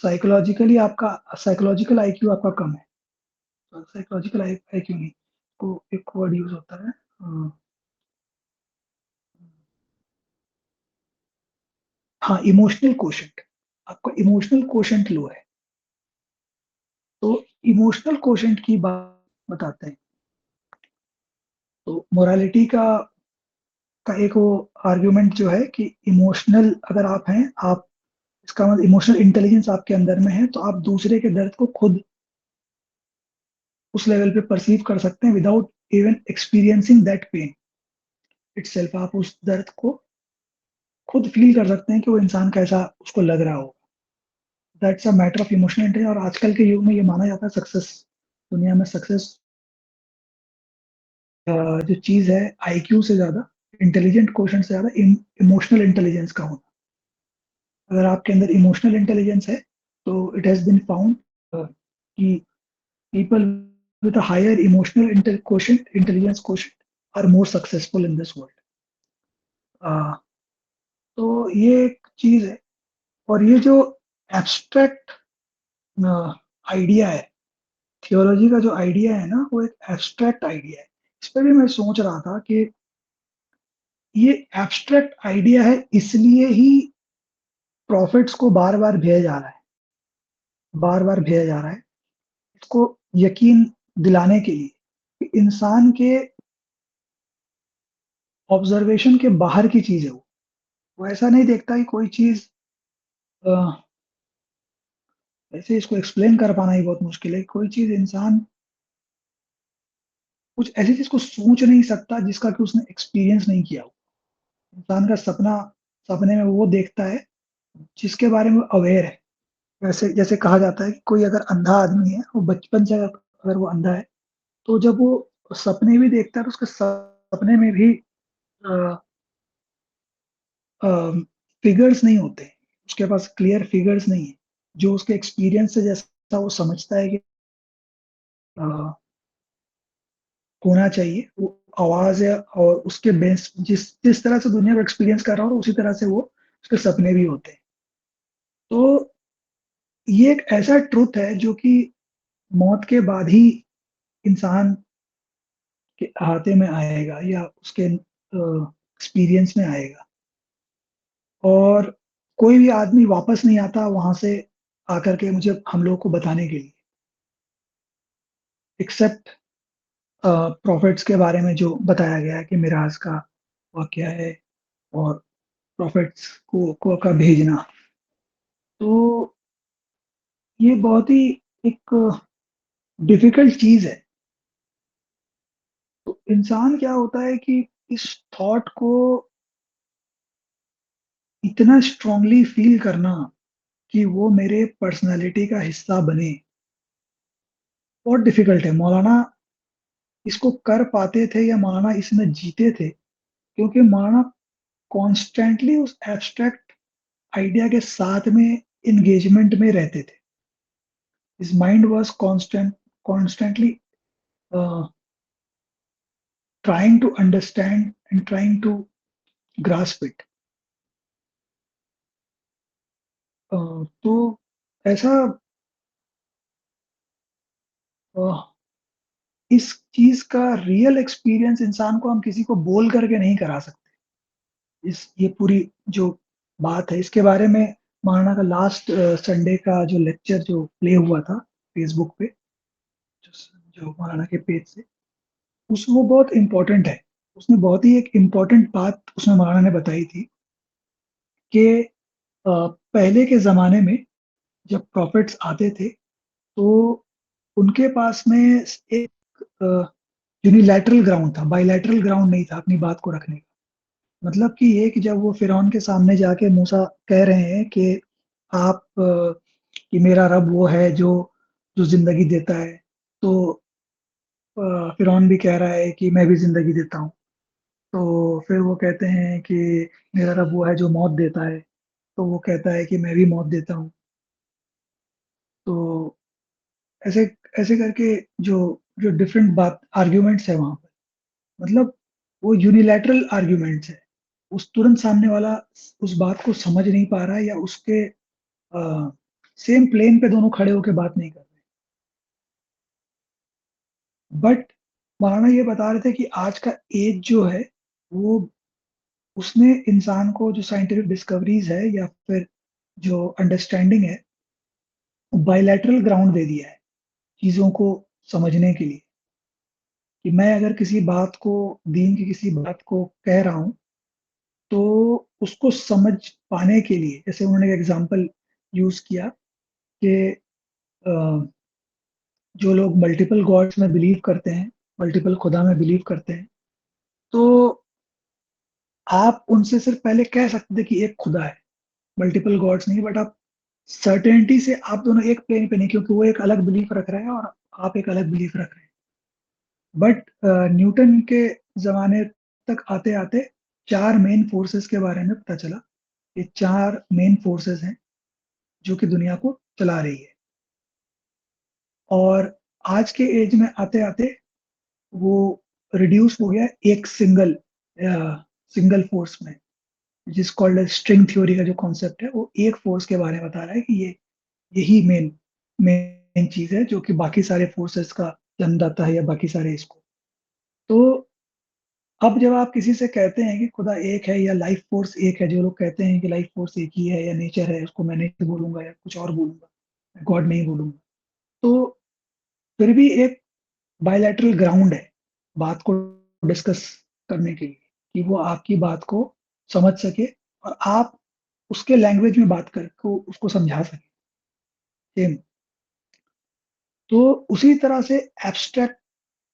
[SPEAKER 4] سائیکولوجیکلی، آپ کا سائیکولوجیکل آئی کیو آپ کا کم ہے. سائیکولوجیکل آئی کیو نہیں، کو ایک ورڈ یوز ہوتا ہے، ہاں، ایموشنل کوشنٹ. آپ کا ایموشنل کوشنٹ لو ہے. تو ایموشنل کوشنٹ کی بات بتاتے ہیں. تو مورالٹی کا ایک وہ آرگیومنٹ جو ہے کہ ایموشنل اگر آپ ہیں، آپ اس کا مطلب ایموشنل انٹیلیجنس آپ کے اندر میں ہے، تو آپ دوسرے کے درد کو خود اس لیول پہ پرسیو کر سکتے ہیں without even experiencing that pain itself. آپ اس درد کو خود فیل کر سکتے ہیں کہ وہ انسان کیسا اس کو لگ رہا ہو. That's a matter of emotional intelligence. اور آج کل کے یوگ میں یہ مانا جاتا ہے سکسیس، دنیا میں سکسیس جو چیز ہے آئی کیو سے زیادہ، انٹیلیجنٹ کوشن سے زیادہ ایموشنل انٹیلیجنس کا ہونا. اگر آپ کے اندر ایموشنل انٹیلیجنس ہے تو اٹ ہیز بین فاؤنڈ کہ people with a higher emotional intelligence quotient are more successful in this world. تو یہ ایک چیز ہے. اور یہ جو ایبسٹریکٹ آئیڈیا ہے تھیولوجی کا جو آئیڈیا ہے نا وہ ایک ایبسٹریکٹ آئیڈیا ہے. اس پہ بھی میں سوچ رہا تھا کہ یہ ایبسٹریکٹ آئیڈیا ہے، اس لیے ہی پروفٹس کو بار بار بھیجا جا رہا ہے، بار بار بھیجا جا رہا ہے اس کو یقین دلانے کے لیے کہ انسان کے آبزرویشن کے باہر کی چیز ہے. وہ ایسا نہیں دیکھتا کہ کوئی چیز ایسے اس کو ایکسپلین کر پانا ہی بہت مشکل ہے. کوئی چیز انسان کچھ ایسی چیز کو سوچ نہیں سکتا جس کا کہ اس نے ایکسپیرینس نہیں کیا ہو. انسان کا سپنے میں وہ دیکھتا ہے جس کے بارے میں اویئر ہے. ویسے جیسے کہا جاتا ہے کہ کوئی اگر اندھا آدمی ہے، وہ بچپن سے اگر وہ اندھا ہے تو جب وہ سپنے بھی دیکھتا ہے تو اس کے سپنے میں بھی فگرز نہیں ہوتے، اس کے پاس کلیئر فگرز نہیں ہیں جو اس کے ایکسپیرینس سے جیسا وہ سمجھتا ہے کہ ہونا چاہیے. وہ آواز ہے اور اس کے بیس جس طرح سے دنیا کو ایکسپیرینس کر رہا ہو اسی طرح سے وہ اس کے سپنے بھی ہوتے ہیں. تو یہ ایک ایسا ٹروتھ ہے جو کہ موت کے بعد ہی انسان کے احاطے میں آئے گا یا اس کے ایکسپیرینس میں آئے گا، اور کوئی بھی آدمی واپس نہیں آتا وہاں سے آ کر کے مجھے ہم لوگ کو بتانے کے لیے، ایکسپٹ پروفٹس کے بارے میں جو بتایا گیا ہے کہ معراج کا واقعہ ہے اور پروفٹس کو کا بھیجنا. تو یہ بہت ہی ایک ڈیفیکلٹ چیز ہے. تو انسان کیا ہوتا ہے کہ اس تھاٹ کو اتنا اسٹرانگلی فیل کرنا کہ وہ میرے پرسنالٹی کا حصہ بنے بہت ڈیفیکلٹ ہے. مولانا اس کو کر پاتے تھے یا مولانا اس میں جیتے تھے کیونکہ مولانا کانسٹینٹلی اس ایبسٹریکٹ آئیڈیا کے ساتھ میں انگیجمنٹ میں رہتے تھے. His mind was constantly trying to understand and trying to grasp it. تو ایسا اس چیز کا ریئل ایکسپیرینس انسان کو ہم کسی کو بول کر کے نہیں کرا سکتے. یہ پوری جو بات ہے اس کے بارے میں مولانا کا لاسٹ سنڈے کا جو لیکچر جو پلے ہوا تھا فیس بک پہ جو مولانا کے پیج سے، اس وہ بہت امپورٹنٹ ہے. اس نے بہت ہی ایک امپورٹنٹ بات اس میں مولانا نے بتائی تھی کہ پہلے کے زمانے میں جب پروفٹس آتے تھے تو ان کے پاس میں ایک یونیلیٹرل گراؤنڈ تھا، بائی لیٹرل گراؤنڈ نہیں تھا اپنی بات کو رکھنے کا. مطلب کہ یہ کہ جب وہ فرعون کے سامنے جا کے موسیٰ کہہ رہے ہیں کہ آپ کہ میرا رب وہ ہے جو زندگی دیتا ہے، تو فرعون بھی کہہ رہا ہے کہ میں بھی زندگی دیتا ہوں. تو پھر وہ کہتے ہیں کہ میرا رب وہ ہے جو موت دیتا ہے، تو وہ کہتا ہے کہ میں بھی موت دیتا ہوں. تو ایسے ایسے کر کے جو ڈفرینٹ بات آرگیومنٹس ہے وہاں پر، مطلب وہ یونیلیٹرل آرگیومنٹس ہے. اس ترنت سامنے والا اس بات کو سمجھ نہیں پا رہا ہے یا اس کے سیم پلین پہ دونوں کھڑے ہو کے بات نہیں کر رہے. بٹ مولانا یہ بتا رہے تھے کہ آج کا ایج جو ہے وہ اس نے انسان کو جو سائنٹیفک ڈسکوریز ہے یا پھر جو انڈرسٹینڈنگ ہے بائی لیٹرل گراؤنڈ دے دیا ہے چیزوں کو سمجھنے کے لیے. کہ میں اگر کسی بات کو دین کی کسی بات کو کہہ رہا ہوں تو اس کو سمجھ پانے کے لیے، جیسے انہوں نے ایک ایگزامپل یوز کیا کہ جو لوگ ملٹیپل گاڈس میں بلیو کرتے ہیں، ملٹیپل خدا میں بلیو کرتے ہیں، تو آپ ان سے صرف پہلے کہہ سکتے تھے کہ ایک خدا ہے، ملٹیپل گاڈس نہیں. بٹ آپ سرٹینٹی سے آپ دونوں ایک پلین پہ نہیں، کیونکہ وہ ایک الگ بلیف رکھ رہے ہیں اور آپ ایک الگ بلیف رکھ رہے ہیں. بٹ نیوٹن کے زمانے تک آتے آتے 4 مین فورسز کے بارے میں پتہ چلا. یہ 4 مین فورسز ہیں جو کہ دنیا کو چلا رہی ہے. اور آج کے ایج میں آتے آتے وہ ریڈیوس ہو گیا ایک سنگل فورس میں، جس کالڈ اسٹرنگ تھیوری کا جو کانسیپٹ ہے وہ ایک فورس کے بارے میں بتا رہا ہے کہ یہی مین مین چیز ہے جو کہ باقی سارے فورسز کا جنم داتا ہے یا باقی سارے اس کو. تو اب جب آپ کسی سے کہتے ہیں کہ خدا ایک ہے یا لائف فورس ایک ہے، جو لوگ کہتے ہیں کہ لائف فورس ایک ہی ہے یا نیچر ہے، اس کو میں نہیں بولوں گا یا کچھ اور بولوں گا، گاڈ نہیں بولوں گا، تو پھر بھی ایک بائیلیٹرل گراؤنڈ ہے بات کو ڈسکس کرنے کے لیے کہ وہ آپ کی بات کو سمجھ سکے اور آپ اس کے لینگویج میں بات کر کو اس کو سمجھا سکیں. تو اسی طرح سے ایبسٹریکٹ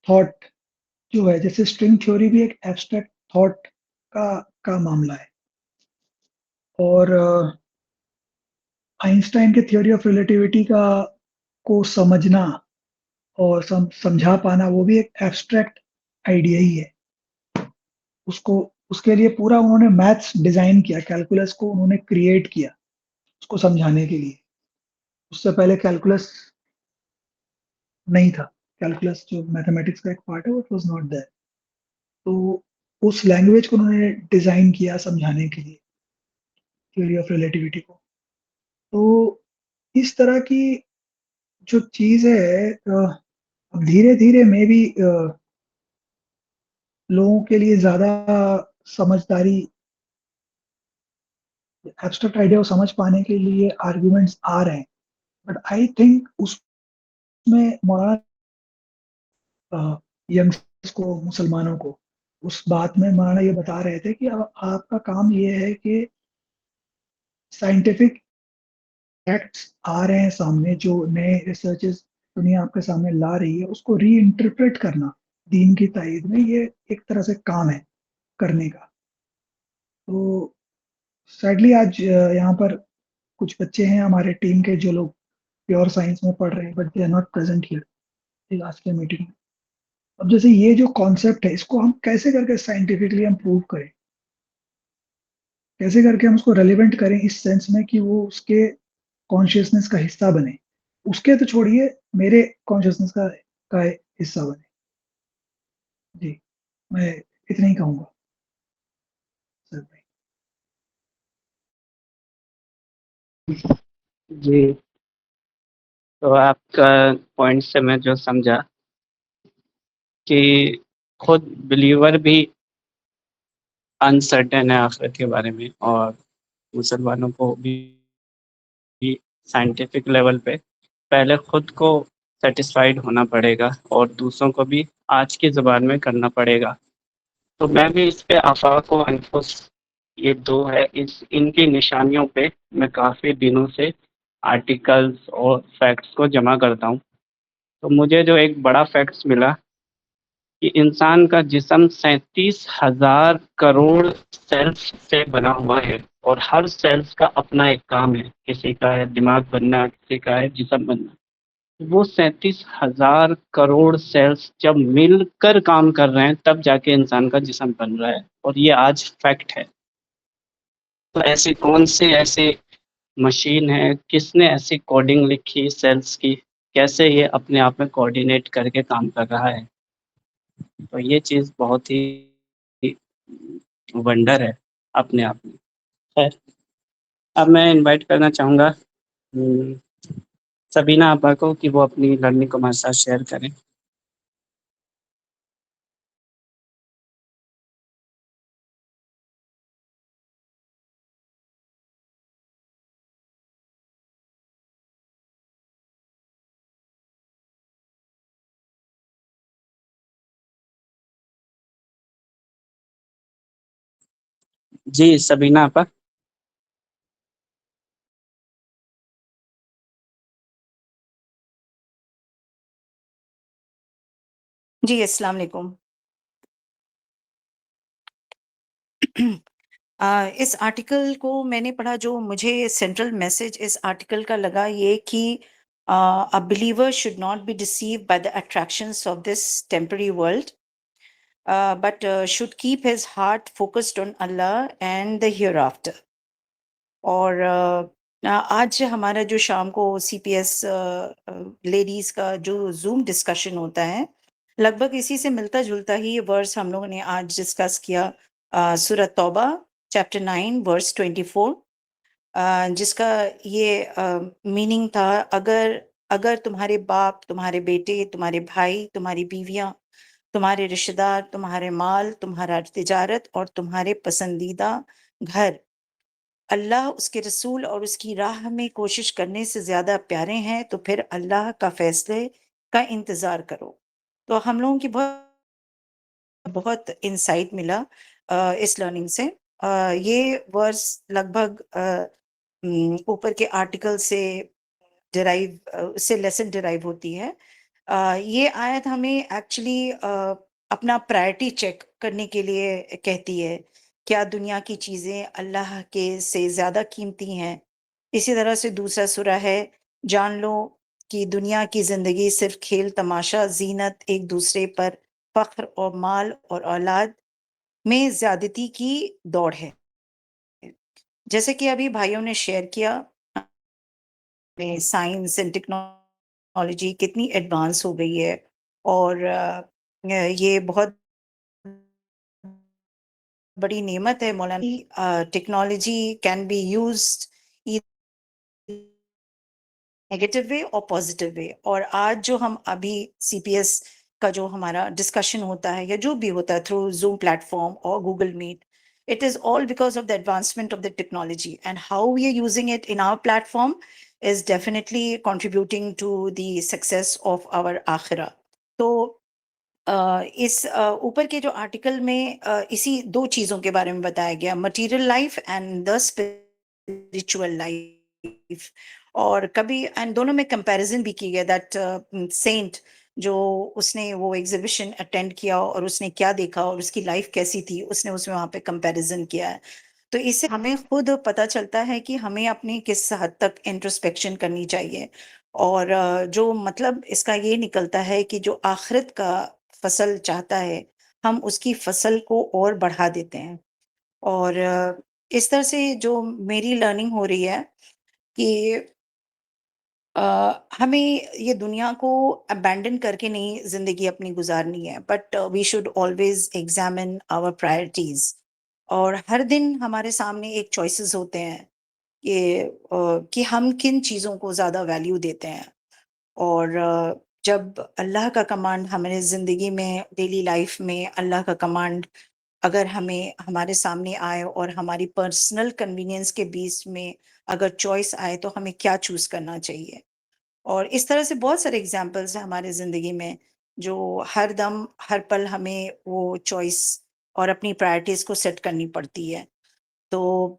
[SPEAKER 4] تھاٹ جو ہے، جیسے اسٹرنگ تھیوری بھی ایک ایبسٹریکٹ تھاٹ کا معاملہ ہے، اور آئنسٹائن کے تھیوری آف ریلیٹیوٹی کو سمجھنا اور سمجھا پانا وہ بھی ایک ایبسٹریکٹ آئیڈیا ہی ہے. اس کے لیے پورا انہوں نے میتھس ڈیزائن کیا، کیلکولس کو انہوں نے کریٹ کیا اس کو سمجھانے کے لیے. اس سے پہلے کیلکولس نہیں تھا، کیلکولس جو میتھمیٹکس کا ایک پارٹ ہے وہ واز ناٹ دیئر. تو اس لینگویج کو انہوں نے ڈیزائن کیا سمجھانے کے لیے تھیوری آف ریلیٹیوٹی کو. تو اس طرح کی جو چیز ہے اب دھیرے دھیرے میں بھی لوگوں کے لیے زیادہ سمجھداری، ایبسٹریکٹ آئیڈیا کو سمجھ پانے کے لیے آرگومنٹس آ رہے ہیں. بٹ آئی تھنک اس میں مولانا ینگسٹرز کو، مسلمانوں کو، اس بات میں مولانا یہ بتا رہے تھے کہ آپ کا کام یہ ہے کہ سائنٹیفک فیکٹس آ رہے ہیں سامنے، جو نئے ریسرچز دنیا آپ کے سامنے لا رہی ہے، اس کو ری انٹرپریٹ کرنا دین کی تائید میں، یہ ایک طرح سے کام ہے کرنے کا. تو سیڈلی آج یہاں پر کچھ بچے ہیں ہمارے ٹیم کے جو لوگ پیور سائنس میں پڑھ رہے ہیں، but they are not present here آج کے میٹنگ میں. اب جیسے یہ جو کانسیپٹ ہے، اس کو ہم کیسے کر کے سائنٹیفکلی ہم پروو کریں، کیسے کر کے ہم اس کو ریلیونٹ کریں اس سینس میں کہ وہ اس کے کانشیسنس کا حصہ بنے، اس کے تو چھوڑیے میرے کانشیسنس کا حصہ بنے. جی میں اتنا ہی کہوں گا سر بھائی.
[SPEAKER 2] جی، تو آپ کا پوائنٹ سے میں جو سمجھا کہ خود بلیور بھی انسرٹن ہے آخرت کے بارے میں، اور مسلمانوں کو بھی سائنٹیفک لیول پہ پہلے خود کو سیٹسفائیڈ ہونا پڑے گا اور دوسروں کو بھی آج کی زبان میں کرنا پڑے گا. تو میں بھی اس پہ آفاق و انفس، یہ دو ہے، ان کی نشانیوں پہ میں کافی دنوں سے آرٹیکلز اور فیکٹس کو جمع کرتا ہوں. تو مجھے جو ایک بڑا فیکٹس ملا کہ انسان کا جسم 37,000 کروڑ سیلز سے بنا ہوا ہے، اور ہر سیلز کا اپنا ایک کام ہے. کسی کا ہے دماغ بننا، کسی کا ہے جسم بننا. وہ 37,000 کروڑ سیلز جب مل کر کام کر رہے ہیں تب جا کے انسان کا جسم بن رہا ہے، اور یہ آج فیکٹ ہے. تو ایسی کون سی ایسی مشین ہے، کس نے ایسی کوڈنگ لکھی سیلز کی، کیسے یہ اپنے آپ میں کوآرڈینیٹ کر کے کام کر رہا ہے. تو یہ چیز بہت ہی ونڈر ہے اپنے آپ میں. خیر، اب میں انوائٹ کرنا چاہوں گا سبینہ آپا کو کہ وہ اپنی لرننگ کو ہمارے ساتھ شیئر کریں. جی سبینہ آپا.
[SPEAKER 5] جی السلام علیکم. اس آرٹیکل کو میں نے پڑھا، جو مجھے سینٹرل میسج اس آرٹیکل کا لگا یہ کہ a believer should not be deceived by the attractions of this temporary world, but should keep his heart focused on Allah and the hereafter. اور آج ہمارا جو شام کو سی پی ایس لیڈیز کا جو زوم ڈسکشن ہوتا ہے، لگ بھگ اسی سے ملتا جلتا ہی ورس ہم لوگوں نے آج ڈسکس کیا، سورۃ توبہ چیپٹر 9 ورس 24، جس کا یہ میننگ تھا، اگر اگر تمہارے باپ، تمہارے بیٹے، تمہارے بھائی، تمہاری بیویاں، تمہارے رشتہ دار، تمہارے مال، تمہارا تجارت اور تمہارے پسندیدہ گھر اللہ، اس کے رسول اور اس کی راہ میں کوشش کرنے سے زیادہ پیارے ہیں تو پھر اللہ کا فیصلے کا انتظار کرو. تو ہم لوگوں کی بہت انسائٹ ملا اس لرننگ سے. یہ ورس لگ بھگ اوپر کے آرٹیکل سے اس سے لیسن ڈرائیو ہوتی ہے. یہ آیت ہمیں ایکچولی اپنا پرائرٹی چیک کرنے کے لیے کہتی ہے. کیا دنیا کی چیزیں اللہ کے سے زیادہ قیمتی ہیں؟ اسی طرح سے دوسرا سورہ ہے، جان لو کہ دنیا کی زندگی صرف کھیل تماشا، زینت، ایک دوسرے پر فخر اور مال اور اولاد میں زیادتی کی دوڑ ہے. جیسے کہ ابھی بھائیوں نے شیئر کیا، سائنس اینڈ ٹیکنالوجی کتنی ایڈوانس ہو گئی ہے، اور یہ بہت بڑی نعمت ہے مولانا. Technology can be used negative way اور پازیٹیو وے. اور آج جو ہم ابھی سی پی ایس کا جو ہمارا ڈسکشن ہوتا ہے یا جو بھی ہوتا ہے تھرو زوم پلیٹ فارم اور Google Meet, it is all because of the advancement of the technology, and how we are using it in our platform is definitely contributing to the success of our akhirah. تو اس اوپر کے جو article میں اسی دو چیزوں کے بارے میں بتایا گیا، material life and the spiritual life. اور کبھی اینڈ دونوں میں کمپیریزن بھی کی گیا، دیٹ سینٹ جو اس نے وہ ایگزیبیشن اٹینڈ کیا اور اس نے کیا دیکھا اور اس کی لائف کیسی تھی، اس نے وہاں پہ کمپیریزن کیا ہے. تو اس سے ہمیں خود پتہ چلتا ہے کہ ہمیں اپنی کس حد تک انٹروسپیکشن کرنی چاہیے. اور جو مطلب اس کا یہ نکلتا ہے کہ جو آخرت کا فصل چاہتا ہے، ہم اس کی فصل کو اور بڑھا دیتے ہیں. اور اس طرح سے جو میری لرننگ ہو رہی ہے کہ ہمیں یہ دنیا کو ابینڈن کر کے نہیں زندگی اپنی گزارنی ہے، but we should always examine our priorities. اور ہر دن ہمارے سامنے ایک چوائسیز ہوتے ہیں کہ ہم کن چیزوں کو زیادہ ویلیو دیتے ہیں. اور جب اللہ کا کمانڈ ہمارے زندگی میں، ڈیلی لائف میں اللہ کا کمانڈ اگر ہمارے سامنے آئے اور ہماری پرسنل کنوینئنس کے بیس میں اگر چوائس آئے تو ہمیں کیا چوز کرنا چاہیے. اور اس طرح سے بہت سارے ایگزامپلس ہیں ہمارے زندگی میں جو ہر دم ہر پل ہمیں وہ چوائس اور اپنی پرائرٹیز کو سیٹ کرنی پڑتی ہے. تو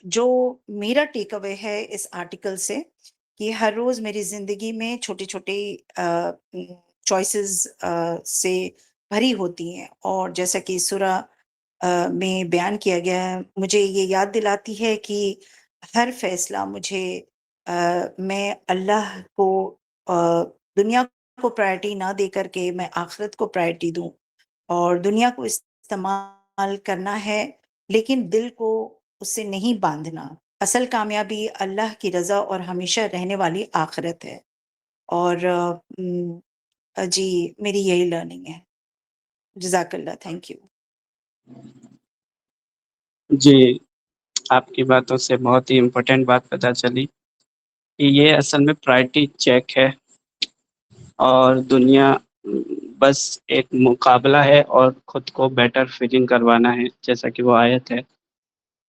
[SPEAKER 5] جو میرا ٹیک اوے ہے اس آرٹیکل سے کہ ہر روز میری زندگی میں چھوٹے چھوٹے چوائسز سے بھری ہوتی ہیں، اور جیسا کہ سورہ میں بیان کیا گیا ہے، مجھے یہ یاد دلاتی ہے کہ ہر فیصلہ مجھے میں اللہ کو دنیا کو پرائرٹی نہ دے کر کے میں آخرت کو پرائرٹی دوں، اور دنیا کو استعمال کرنا ہے لیکن دل کو اس سے نہیں باندھنا. اصل کامیابی اللہ کی رضا اور ہمیشہ رہنے والی آخرت ہے. اور جی میری یہی لرننگ ہے. جزاک اللہ، تھینک یو.
[SPEAKER 2] جی، آپ کی باتوں سے بہت ہی امپورٹنٹ بات پتہ چلی کہ یہ اصل میں پرائرٹی چیک ہے، اور دنیا بس ایک مقابلہ ہے اور خود کو بیٹر فیلنگ کروانا ہے، جیسا کہ وہ آیت ہے.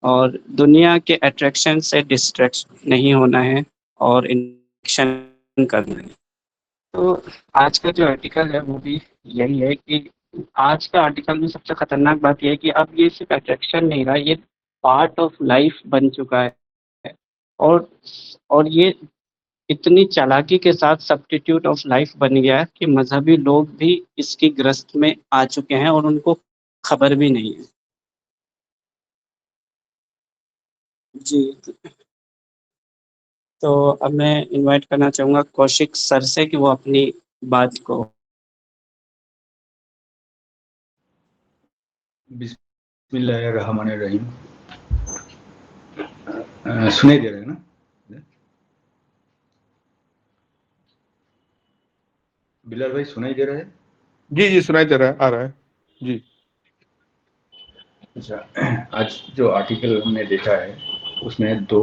[SPEAKER 2] اور دنیا کے اٹریکشن سے ڈسٹریکٹ نہیں ہونا ہے اور انیکشن کرنا ہے. تو آج کا جو آرٹیکل ہے وہ بھی یہی ہے کہ آج کا آرٹیکل میں سب سے خطرناک بات یہ ہے کہ اب یہ صرف اٹریکشن نہیں رہا، یہ پارٹ آف لائف بن چکا ہے. اور یہ اتنی چالاکی کے ساتھ سبسٹیٹیوٹ آف لائف بن گیا ہے کہ مذہبی لوگ بھی اس کی گرست میں آ چکے ہیں اور ان کو خبر بھی نہیں ہے. جی، تو اب میں انوائٹ کرنا چاہوں گا کوشک سر سے کہ وہ اپنی بات کو.
[SPEAKER 6] بسم اللہ الرحمن الرحیم. سنے دے رہے ہیں نا؟ بلال بھائی سنائی دے رہا ہے؟
[SPEAKER 3] جی سنائی دے رہا ہے، آ رہا ہے. جی
[SPEAKER 6] اچھا، آج جو آرٹیکل ہم نے دیکھا ہے اس میں دو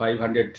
[SPEAKER 6] 500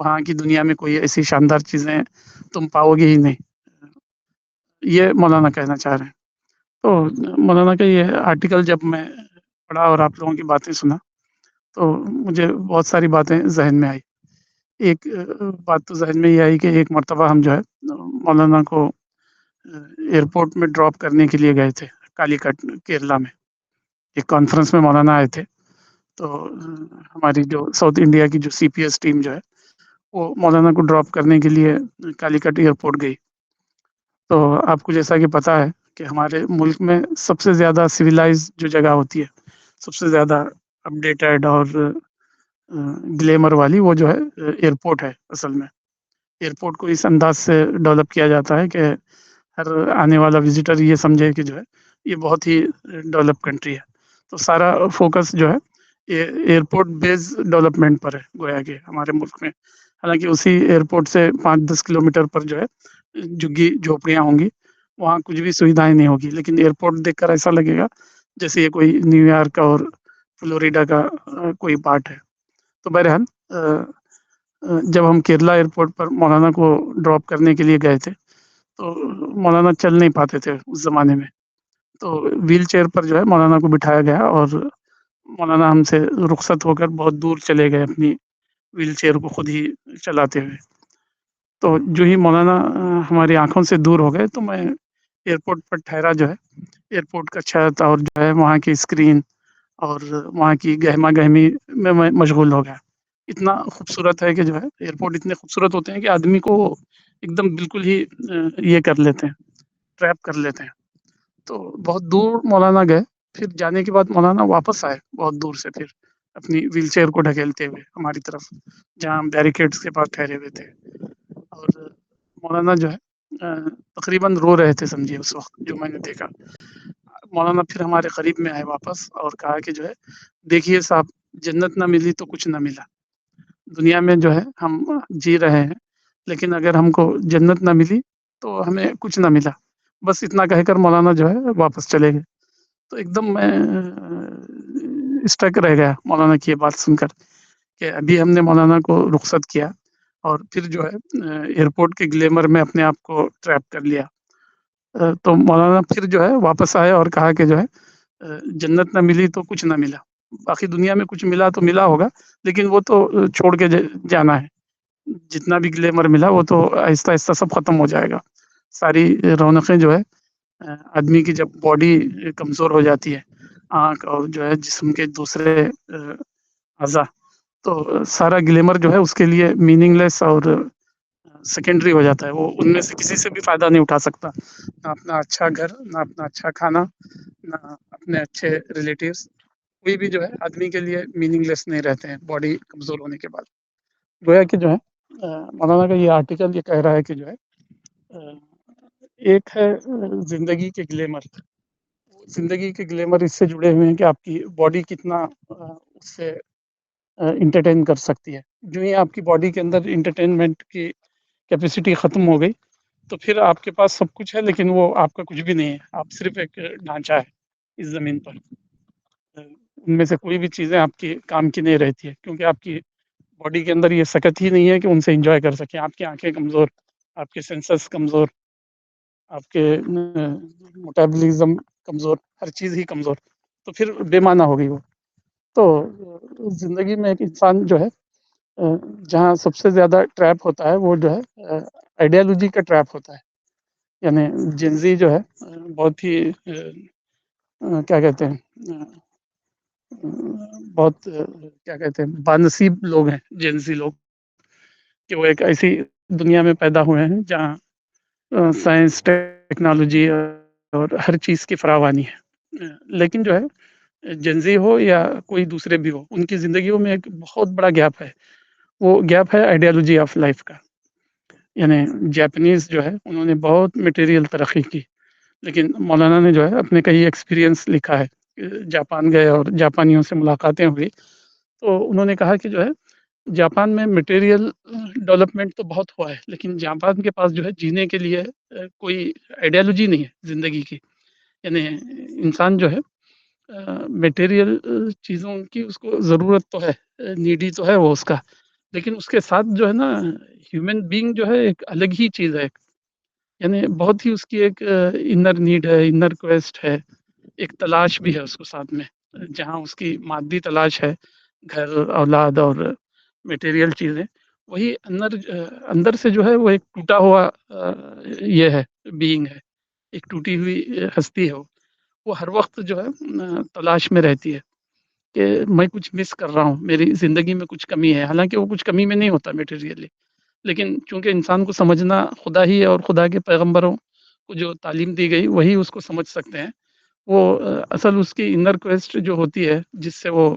[SPEAKER 1] وہاں کی دنیا میں کوئی ایسی شاندار چیزیں تم پاؤ گے ہی نہیں، یہ مولانا کہنا چاہ رہے ہیں۔ تو مولانا کا یہ آرٹیکل جب میں پڑھا اور آپ لوگوں کی باتیں سنا تو مجھے بہت ساری باتیں ذہن میں آئی۔ ایک بات تو ذہن میں یہ آئی کہ ایک مرتبہ ہم جو ہے مولانا کو ایئرپورٹ میں ڈراپ کرنے کے لیے گئے تھے، کالی کٹ کیرلا میں، ایک کانفرنس میں مولانا آئے تھے۔ تو ہماری جو ساؤتھ انڈیا کی جو سی پی ایس ٹیم جو ہے وہ مولانا کو ڈراپ کرنے کے لیے کالی کٹ ایئرپورٹ گئی۔ تو آپ کو جیسا کہ پتہ ہے کہ ہمارے ملک میں سب سے زیادہ سویلائز جو جگہ ہوتی ہے، سب سے زیادہ اپڈیٹڈ اور گلیمر والی، وہ جو ہے ایئرپورٹ ہے۔ اصل میں ایئرپورٹ کو اس انداز سے ڈیولپ کیا جاتا ہے کہ ہر آنے والا وزٹر یہ سمجھے کہ جو ہے یہ بہت ہی ڈیولپ کنٹری ہے۔ تو سارا فوکس جو ہے ایئرپورٹ بیس ڈیولپمنٹ پر ہے گویا کہ ہمارے ملک میں۔ حالانکہ اسی ایئرپورٹ سے 5-10 کلومیٹر پر جو ہے جھگی جھوپڑیاں ہوں گی، وہاں کچھ بھی سویدھائیں نہیں ہوگی، لیکن ایئرپورٹ دیکھ کر ایسا لگے گا جیسے یہ کوئی نیو یارک اور فلوریڈا کا کوئی پارٹ ہے۔ تو بہرحال جب ہم کیرلا ایئرپورٹ پر مولانا کو ڈراپ کرنے کے لیے گئے تھے تو مولانا چل نہیں پاتے تھے اس زمانے میں، تو ویل چیئر پر جو ہے مولانا کو بٹھایا گیا اور مولانا ہم سے رخصت ہو کر بہت دور چلے گئے اپنی ویل چیئر کو خود ہی چلاتے ہوئے۔ تو جو ہی مولانا ہماری آنکھوں سے دور ہو گئے تو میں ایئرپورٹ پر ٹھہرا جو ہے ایئرپورٹ کا چھت اور جو ہے وہاں کی اسکرین اور وہاں کی گہما گہمی میں مشغول ہو گیا۔ اتنا خوبصورت ہے کہ جو ہے ایئرپورٹ اتنے خوبصورت ہوتے ہیں کہ آدمی کو ایک دم بالکل ہی یہ کر لیتے ہیں، ٹریپ کر لیتے ہیں۔ تو بہت دور مولانا گئے، پھر جانے کے بعد مولانا واپس آئے بہت دور سے، پھر اپنی ویل چیئر کو ڈھکیلتے ہوئے ہماری طرف، جہاں ہم بیریکیڈس کے پاس ٹھہرے ہوئے تھے۔ اور مولانا جو ہے تقریباً رو رہے تھے سمجھیے اس وقت، جو میں نے دیکھا۔ مولانا پھر ہمارے قریب میں آئے واپس اور کہا کہ جو ہے دیکھیے صاحب، جنت نہ ملی تو کچھ نہ ملا۔ دنیا میں جو ہے ہم جی رہے ہیں، لیکن اگر ہم کو جنت نہ ملی تو ہمیں کچھ نہ ملا۔ بس اتنا کہہ کر مولانا جو ہے واپس چلے گئے۔ تو ایک دم میں اسٹک رہ گیا مولانا کی یہ بات سن کر کہ ابھی ہم نے مولانا کو رخصت کیا اور پھر جو ہے ایئرپورٹ کے گلیمر میں اپنے آپ کو ٹریپ کر لیا۔ تو مولانا پھر جو ہے واپس آئے اور کہا کہ جو ہے جنت نہ ملی تو کچھ نہ ملا، باقی دنیا میں کچھ ملا تو ملا ہوگا، لیکن وہ تو چھوڑ کے جانا ہے۔ جتنا بھی گلیمر ملا وہ تو آہستہ آہستہ سب ختم ہو جائے گا۔ ساری رونقیں جو ہے آدمی کی جب باڈی کمزور ہو جاتی ہے، آنکھ اور جو ہے جسم کے دوسرے اعضاء، تو سارا گلیمر جو ہے اس کے لیے میننگ لیس اور سیکنڈری ہو جاتا ہے۔ وہ ان میں سے کسی سے بھی فائدہ نہیں اٹھا سکتا، نہ اپنا اچھا گھر، نہ اپنا اچھا کھانا، نہ اپنے اچھے ریلیٹیوز، کوئی بھی جو ہے آدمی کے لیے میننگ لیس نہیں رہتے ہیں باڈی کمزور ہونے کے بعد۔ گویا کہ جو ہے مولانا کا یہ آرٹیکل یہ کہہ رہا ہے کہ جو ہے ایک ہے زندگی کے گلیمر، زندگی کے گلیمر اس سے جڑے ہوئے ہیں کہ آپ کی باڈی کتنا اس سے انٹرٹین کر سکتی ہے۔ جو ہی آپ کی باڈی کے اندر انٹرٹینمنٹ کی کیپیسٹی ختم ہو گئی تو پھر آپ کے پاس سب کچھ ہے، لیکن وہ آپ کا کچھ بھی نہیں ہے، آپ صرف ایک ڈھانچہ ہے اس زمین پر۔ ان میں سے کوئی بھی چیزیں آپ کی کام کی نہیں رہتی ہے، کیونکہ آپ کی باڈی کے اندر یہ سکت ہی نہیں ہے کہ ان سے انجوائے کر سکیں۔ آپ کی آنکھیں کمزور، آپ کے سینسز کمزور، آپ کے میٹابولزم کمزور، ہر چیز ہی کمزور، تو پھر بے معنی ہو گئی وہ۔ تو زندگی میں ایک انسان جو ہے جہاں سب سے زیادہ ٹریپ ہوتا ہے وہ جو ہے آئیڈیالوجی کا ٹریپ ہوتا ہے۔ یعنی جنزی جو ہے بہت ہی کیا کہتے ہیں بہت کیا کہتے ہیں بانصیب لوگ ہیں جنزی لوگ، کہ وہ ایک ایسی دنیا میں پیدا ہوئے ہیں جہاں سائنس، ٹیکنالوجی اور ہر چیز کی فراوانی ہے۔ لیکن جو ہے جنزی ہو یا کوئی دوسرے بھی ہو، ان کی زندگیوں میں ایک بہت بڑا گیپ ہے، وہ گیپ ہے آئیڈیالوجی آف لائف کا۔ یعنی جاپنیز جو ہے انہوں نے بہت میٹیریل ترقی کی، لیکن مولانا نے جو ہے اپنے کئی ایکسپیرینس لکھا ہے۔ جاپان گئے اور جاپانیوں سے ملاقاتیں ہوئی تو انہوں نے کہا کہ جو ہے جاپان میں مٹیریل ڈیولپمنٹ تو بہت ہوا ہے، لیکن جاپان کے پاس جو ہے جینے کے لیے کوئی آئیڈیالوجی نہیں ہے زندگی کی۔ یعنی انسان جو ہے میٹیریل چیزوں کی اس کو ضرورت تو ہے، نیڈی تو ہے وہ اس کا، لیکن اس کے ساتھ جو ہے نا ہیومن بینگ جو ہے ایک الگ ہی چیز ہے، یعنی بہت ہی اس کی ایک انر نیڈ ہے، انر کویسٹ ہے، ایک تلاش بھی ہے اس کو ساتھ میں، جہاں اس کی مادی تلاش ہے، گھر، اولاد اور میٹیریل چیزیں، وہی اندر سے جو ہے وہ ایک ٹوٹا ہوا یہ ہے، بینگ ہے، ایک ٹوٹی ہوئی ہستی ہے، وہ ہر وقت جو ہے تلاش میں رہتی ہے کہ میں کچھ مس کر رہا ہوں، میری زندگی میں کچھ کمی ہے، حالانکہ وہ کچھ کمی میں نہیں ہوتا میٹیریلی، لیکن چونکہ انسان کو سمجھنا خدا ہی ہے اور خدا کے پیغمبروں کو جو تعلیم دی گئی وہی اس کو سمجھ سکتے ہیں، وہ اصل اس کی انر کویسٹ جو ہوتی ہے جس سے وہ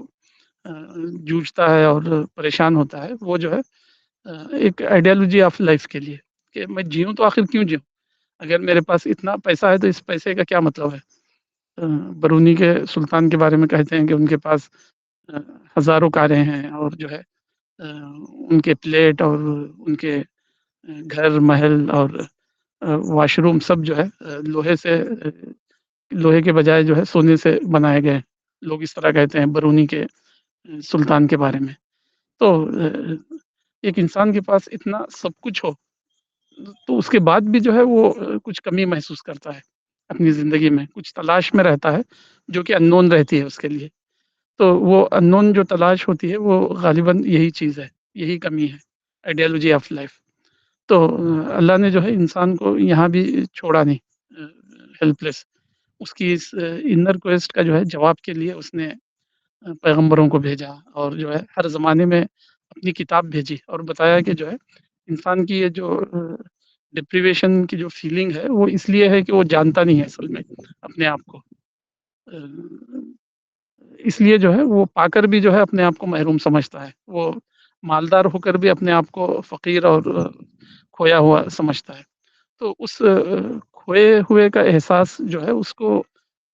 [SPEAKER 1] جوجھتا ہے اور پریشان ہوتا ہے، وہ جو ہے ایک آئیڈیالوجی آف لائف کے لیے کہ میں جیوں تو آخر کیوں جیوں، اگر میرے پاس اتنا پیسہ ہے تو اس پیسے کا کیا مطلب ہے۔ برونی کے سلطان کے بارے میں کہتے ہیں کہ ان کے پاس ہزاروں کاریں ہیں، اور جو ہے ان کے پلیٹ اور ان کے گھر محل اور واش روم سب جو ہے لوہے کے بجائے جو ہے سونے سے بنائے گئے، لوگ اس طرح کہتے ہیں برونی کے سلطان کے بارے میں۔ تو ایک انسان کے پاس اتنا سب کچھ ہو تو اس کے بعد بھی جو ہے وہ کچھ کمی محسوس کرتا ہے اپنی زندگی میں، کچھ تلاش میں رہتا ہے جو کہ ان نون رہتی ہے اس کے لیے، تو وہ ان نون جو تلاش ہوتی ہے وہ غالباً یہی چیز ہے، یہی کمی ہے، آئیڈیالوجی آف لائف۔ تو اللہ نے جو ہے انسان کو یہاں بھی چھوڑا نہیں ہیلپ لیس، اس کی اس انر کویسٹ کا جو ہے جواب کے لیے اس نے پیغمبروں کو بھیجا، اور جو ہے ہر زمانے میں اپنی کتاب بھیجی، اور بتایا کہ جو ہے انسان کی یہ جو ڈپریویشن کی جو فیلنگ ہے وہ اس لیے ہے کہ وہ جانتا نہیں ہے اصل میں اپنے آپ کو، اس لیے جو ہے وہ پا کر بھی جو ہے اپنے آپ کو محروم سمجھتا ہے، وہ مالدار ہو کر بھی اپنے آپ کو فقیر اور کھویا ہوا سمجھتا ہے۔ تو اس کھوئے ہوئے کا احساس جو ہے اس کو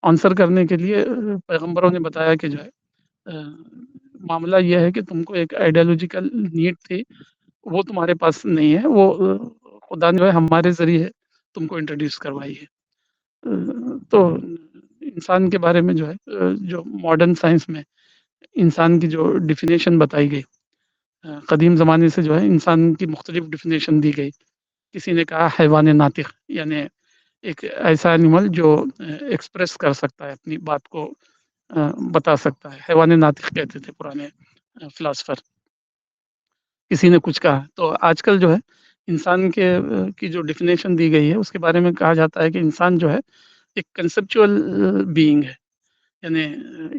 [SPEAKER 1] آنسر کرنے کے لیے پیغمبروں نے بتایا کہ جو ہے معاملہ یہ ہے کہ تم کو ایک آئیڈیالوجیکل نیڈ تھی، وہ تمہارے پاس نہیں ہے، وہ خدا نے جو ہے ہمارے ذریعے تم کو انٹروڈیوس کروائی ہے۔ تو انسان کے بارے میں جو ہے جو ماڈرن سائنس میں انسان کی جو ڈیفینیشن بتائی گئی، قدیم زمانے سے جو ہے انسان کی مختلف ڈیفینیشن دی گئی، کسی نے کہا حیوان ناطق، یعنی ایک ایسا اینیمل جو ایکسپریس کر سکتا ہے، اپنی بات کو بتا سکتا ہے، حیوان ناطق کہتے تھے پرانے فلاسفر۔ کسی نے کچھ کہا، تو آج کل جو ہے انسان کی جو ڈیفینیشن دی گئی ہے اس کے بارے میں کہا جاتا ہے کہ انسان جو ہے ایک کنسپچول بینگ ہے، یعنی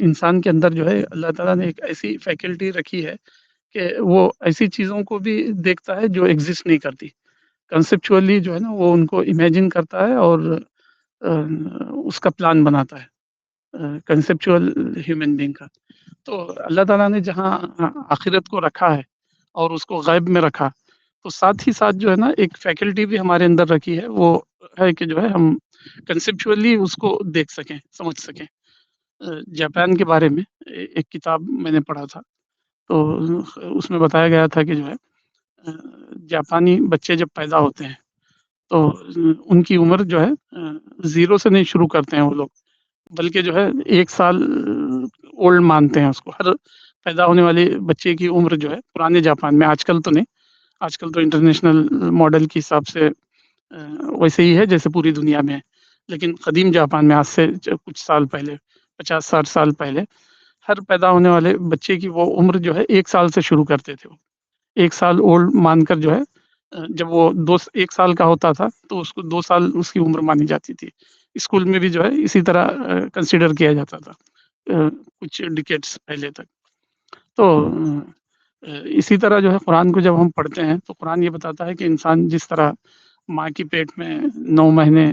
[SPEAKER 1] انسان کے اندر جو ہے اللہ تعالیٰ نے ایک ایسی فیکلٹی رکھی ہے کہ وہ ایسی چیزوں کو بھی دیکھتا ہے جو ایگزسٹ نہیں کرتی، کنسپچولی جو ہے نا وہ ان کو امیجن کرتا ہے اور اس کا پلان بناتا ہے، کنسپچول ہیومن بینگ کا۔ تو اللہ تعالیٰ نے جہاں آخرت کو رکھا ہے اور اس کو غیب میں رکھا، تو ساتھ ہی ساتھ جو ہے نا ایک فیکلٹی بھی ہمارے اندر رکھی ہے، وہ ہے کہ جو ہے ہم کنسپچولی اس کو دیکھ سکیں، سمجھ سکیں۔ جاپان کے بارے میں ایک کتاب میں نے پڑھا تھا، تو اس میں بتایا گیا تھا کہ جو ہے جاپانی بچے جب پیدا ہوتے ہیں تو ان کی عمر جو ہے زیرو سے نہیں شروع کرتے ہیں وہ لوگ، بلکہ جو ہے 1 سال اولڈ مانتے ہیں اس کو، ہر پیدا ہونے والے بچے کی عمر جو ہے پرانے جاپان میں، آج کل تو نہیں، آج کل تو انٹرنیشنل ماڈل کے حساب سے ویسے ہی ہے جیسے پوری دنیا میں ہے، لیکن قدیم جاپان میں آج سے کچھ سال پہلے، 50-60 سال پہلے، ہر پیدا ہونے والے بچے کی وہ عمر جو ہے 1 سال سے شروع کرتے تھے، وہ 1 سال اولڈ مان کر جو ہے جب وہ 1 سال کا ہوتا تھا تو اس کو 2 سال اس کی عمر مانی جاتی تھی، اسکول میں بھی جو ہے اسی طرح کنسیڈر کیا جاتا تھا کچھ ڈیکیڈز پہلے تک۔ تو اسی طرح جو ہے قرآن کو جب ہم پڑھتے ہیں تو قرآن یہ بتاتا ہے کہ انسان جس طرح ماں کی پیٹ میں 9 مہینے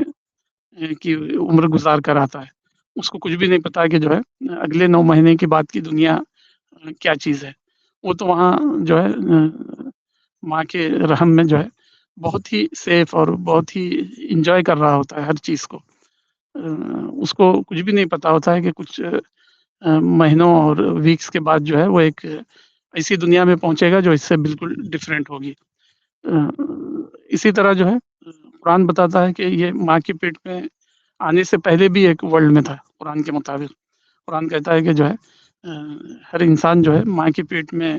[SPEAKER 1] کی عمر گزار کر آتا ہے، اس کو کچھ بھی نہیں پتا کہ جو ہے اگلے 9 مہینے کے بعد کی دنیا کیا چیز ہے، وہ تو وہاں جو ہے ماں کے رحم میں جو ہے بہت ہی سیف اور بہت ہی انجوائے کر رہا ہوتا ہے ہر چیز کو، اس کو کچھ بھی نہیں پتا ہوتا ہے کہ کچھ مہینوں اور ویکس کے بعد جو ہے وہ ایک ایسی دنیا میں پہنچے گا جو اس سے بالکل ڈفرینٹ ہوگی۔ اسی طرح جو ہے قرآن بتاتا ہے کہ یہ ماں کے پیٹ میں آنے سے پہلے بھی ایک ورلڈ میں تھا، قرآن کے مطابق۔ قرآن کہتا ہے کہ جو ہے ہر انسان جو ہے ماں کے پیٹ میں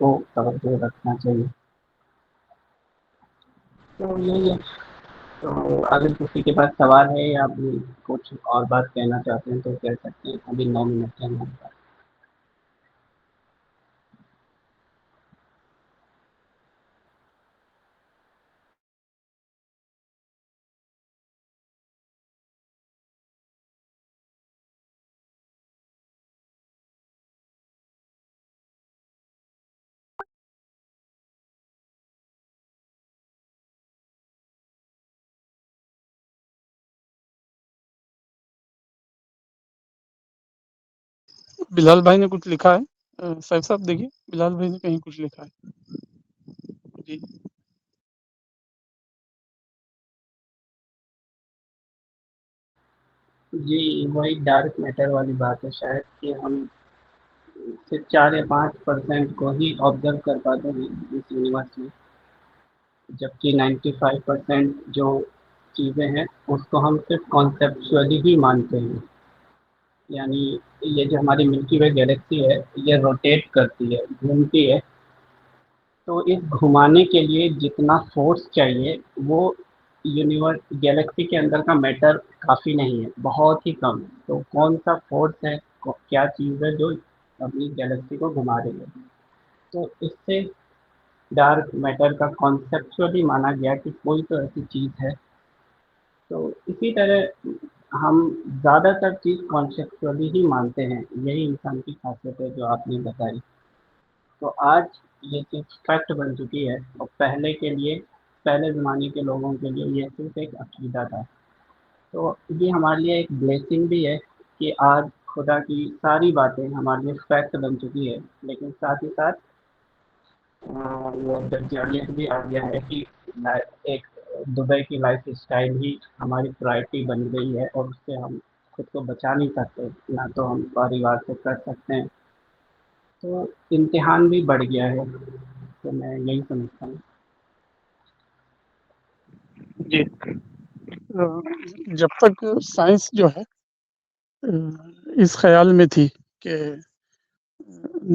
[SPEAKER 2] کو توجہ رکھنا چاہیے. تو یہی ہے. تو اگر کسی کے پاس سوال ہے یا کچھ اور بات کہنا چاہتے ہیں تو کہہ سکتے ہیں. ابھی 9 منٹ ہے ہمارے پاس.
[SPEAKER 1] بلال بھائی نے کچھ لکھا ہے. سیف صاحب دیکھیے، بلال بھائی نے کہیں کچھ لکھا ہے. جی
[SPEAKER 2] جی وہی ڈارک میٹر والی بات ہے شاید کہ ہم صرف 4 یا 5% کو ہی آبزرو کر پاتے ہیں اس یونیورس میں، جبکہ 95% جو چیزیں ہیں اس کو ہم صرف کانسیپچولی ہی مانتے ہیں. یعنی یہ جو ہماری ملکی وے گیلیکسی ہے یہ روٹیٹ کرتی ہے، گھومتی ہے. تو اس گھمانے کے لیے جتنا فورس چاہیے وہ یونیورس گیلیکسی کے اندر کا میٹر کافی نہیں ہے، بہت ہی کم. تو کون سا فورس ہے، کیا چیز ہے جو اپنی گیلیکسی کو گھما رہی ہے؟ تو اس سے ڈارک میٹر کا کانسیپچولی مانا گیا کہ کوئی تو ایسی چیز ہے. تو اسی طرح ہم زیادہ تر چیز کانسیپچولی ہی مانتے ہیں. یہی انسان کی خاصیت ہے جو آپ نے بتائی. تو آج یہ چیز فیکٹ بن چکی ہے، اور پہلے زمانے کے لوگوں کے لیے یہ صرف ایک عقیدہ تھا. تو یہ ہمارے لیے ایک بلیسنگ بھی ہے کہ آج خدا کی ساری باتیں ہمارے لیے فیکٹ بن چکی ہے. لیکن ساتھ ہی ساتھ وہ دجالیت بھی آ گیا ہے کہ ایک دبئی کی لائف اسٹائل ہی ہماری پرائرٹی بن گئی ہے، اور اس سے ہم خود کو بچا نہیں سکتے، نہ تو ہم پریوار سے کر سکتے ہیں. تو امتحان بھی بڑھ گیا ہے. تو میں یہی سمجھتا ہوں.
[SPEAKER 1] جی جب تک سائنس جو ہے اس خیال میں تھی کہ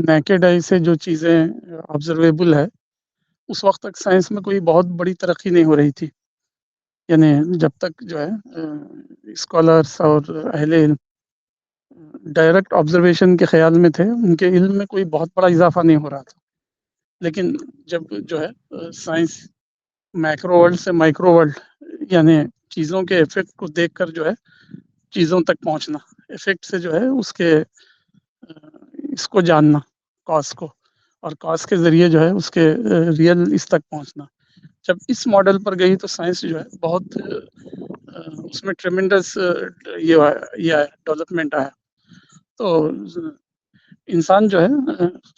[SPEAKER 1] نیکڈ آئی سے جو چیزیں آبزرویبل ہے، اس وقت تک سائنس میں کوئی بہت بڑی ترقی نہیں ہو رہی تھی. یعنی جب تک جو ہے اسکالرس اور اہل علم ڈائریکٹ آبزرویشن کے خیال میں تھے، ان کے علم میں کوئی بہت بڑا اضافہ نہیں ہو رہا تھا. لیکن جب جو ہے سائنس مائکرو ورلڈ سے مائکرو ورلڈ، یعنی چیزوں کے افیکٹ کو دیکھ کر جو ہے چیزوں تک پہنچنا، افیکٹ سے جو ہے اس کو جاننا، کاز کو، اور کاز کے ذریعے جو ہے اس کے ریئل اس تک پہنچنا. جب اس ماڈل پر گئی تو سائنس جو ہے بہت اس میں ٹریمنڈس یہ ڈیولپمنٹ آیا. تو انسان جو ہے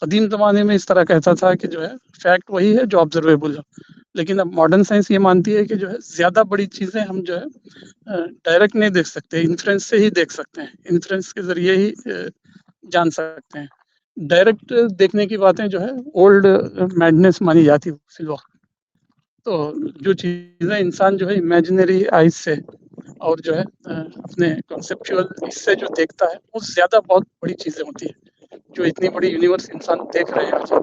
[SPEAKER 1] قدیم زمانے میں اس طرح کہتا تھا کہ جو ہے فیکٹ وہی ہے جو آبزرویبل ہے. لیکن اب ماڈرن سائنس یہ مانتی ہے کہ جو ہے زیادہ بڑی چیزیں ہم جو ہے ڈائریکٹ نہیں دیکھ سکتے، انفرنس سے ہی دیکھ سکتے ہیں، انفرنس کے ذریعے ہی جان سکتے ہیں. ڈائریکٹ دیکھنے کی باتیں جو ہے اولڈ میڈنس مانی جاتی فی الوقت. تو جو چیزیں انسان جو ہے امیجنری آئیز سے اور جو ہے اپنے کنسیپچول اس سے جو دیکھتا ہے وہ زیادہ بہت بڑی چیزیں ہوتی ہیں. جو اتنی بڑی یونیورس انسان دیکھ رہے ہیں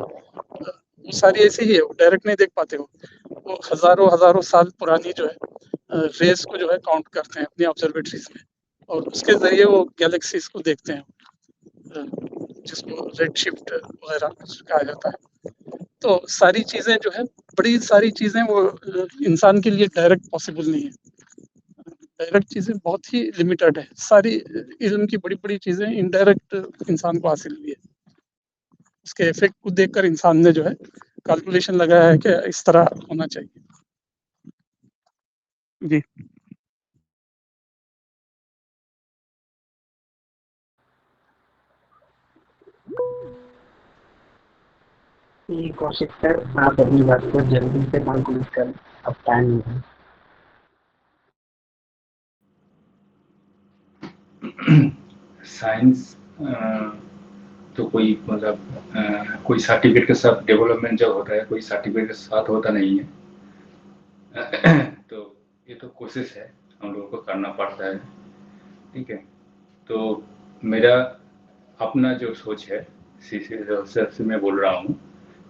[SPEAKER 1] وہ ساری ایسی ہی ہے، وہ ڈائریکٹ نہیں دیکھ پاتے. وہ ہزاروں سال پرانی جو ہے ریز کو جو ہے کاؤنٹ کرتے ہیں اپنی آبزرویٹریز میں، اور اس کے ذریعے وہ گیلیکسیز کو دیکھتے ہیں، جس کو ریڈ شفٹ وغیرہ کہا جاتا ہے. تو ساری چیزیں جو ہے بڑی ساری چیزیں وہ انسان کے لیے ڈائریکٹ پاسبل نہیں ہے. ڈائریکٹ چیزیں بہت ہی لمیٹڈ ہے. ساری علم کی بڑی بڑی چیزیں انڈائریکٹ انسان کو حاصل ہوئی ہے. اس کے افیکٹ کو دیکھ کر انسان نے جو ہے کیلکولیشن لگایا ہے کہ اس طرح ہونا چاہیے. جی
[SPEAKER 2] یہ کوشش کر آپ اپنی بات کو جلدی سے کنکلوڈ کریں، اب ٹائم نہیں ہے.
[SPEAKER 6] سائنس تو کوئی مطلب کوئی سرٹیفکیٹ کے ساتھ ڈیولپمنٹ جب ہوتا ہے، کوئی سرٹیفکیٹ کے ساتھ ہوتا نہیں ہے. تو یہ تو کوشش ہے، ہم لوگوں کو کرنا پڑتا ہے. ٹھیک ہے. تو میرا اپنا جو سوچ ہے سے میں بول رہا ہوں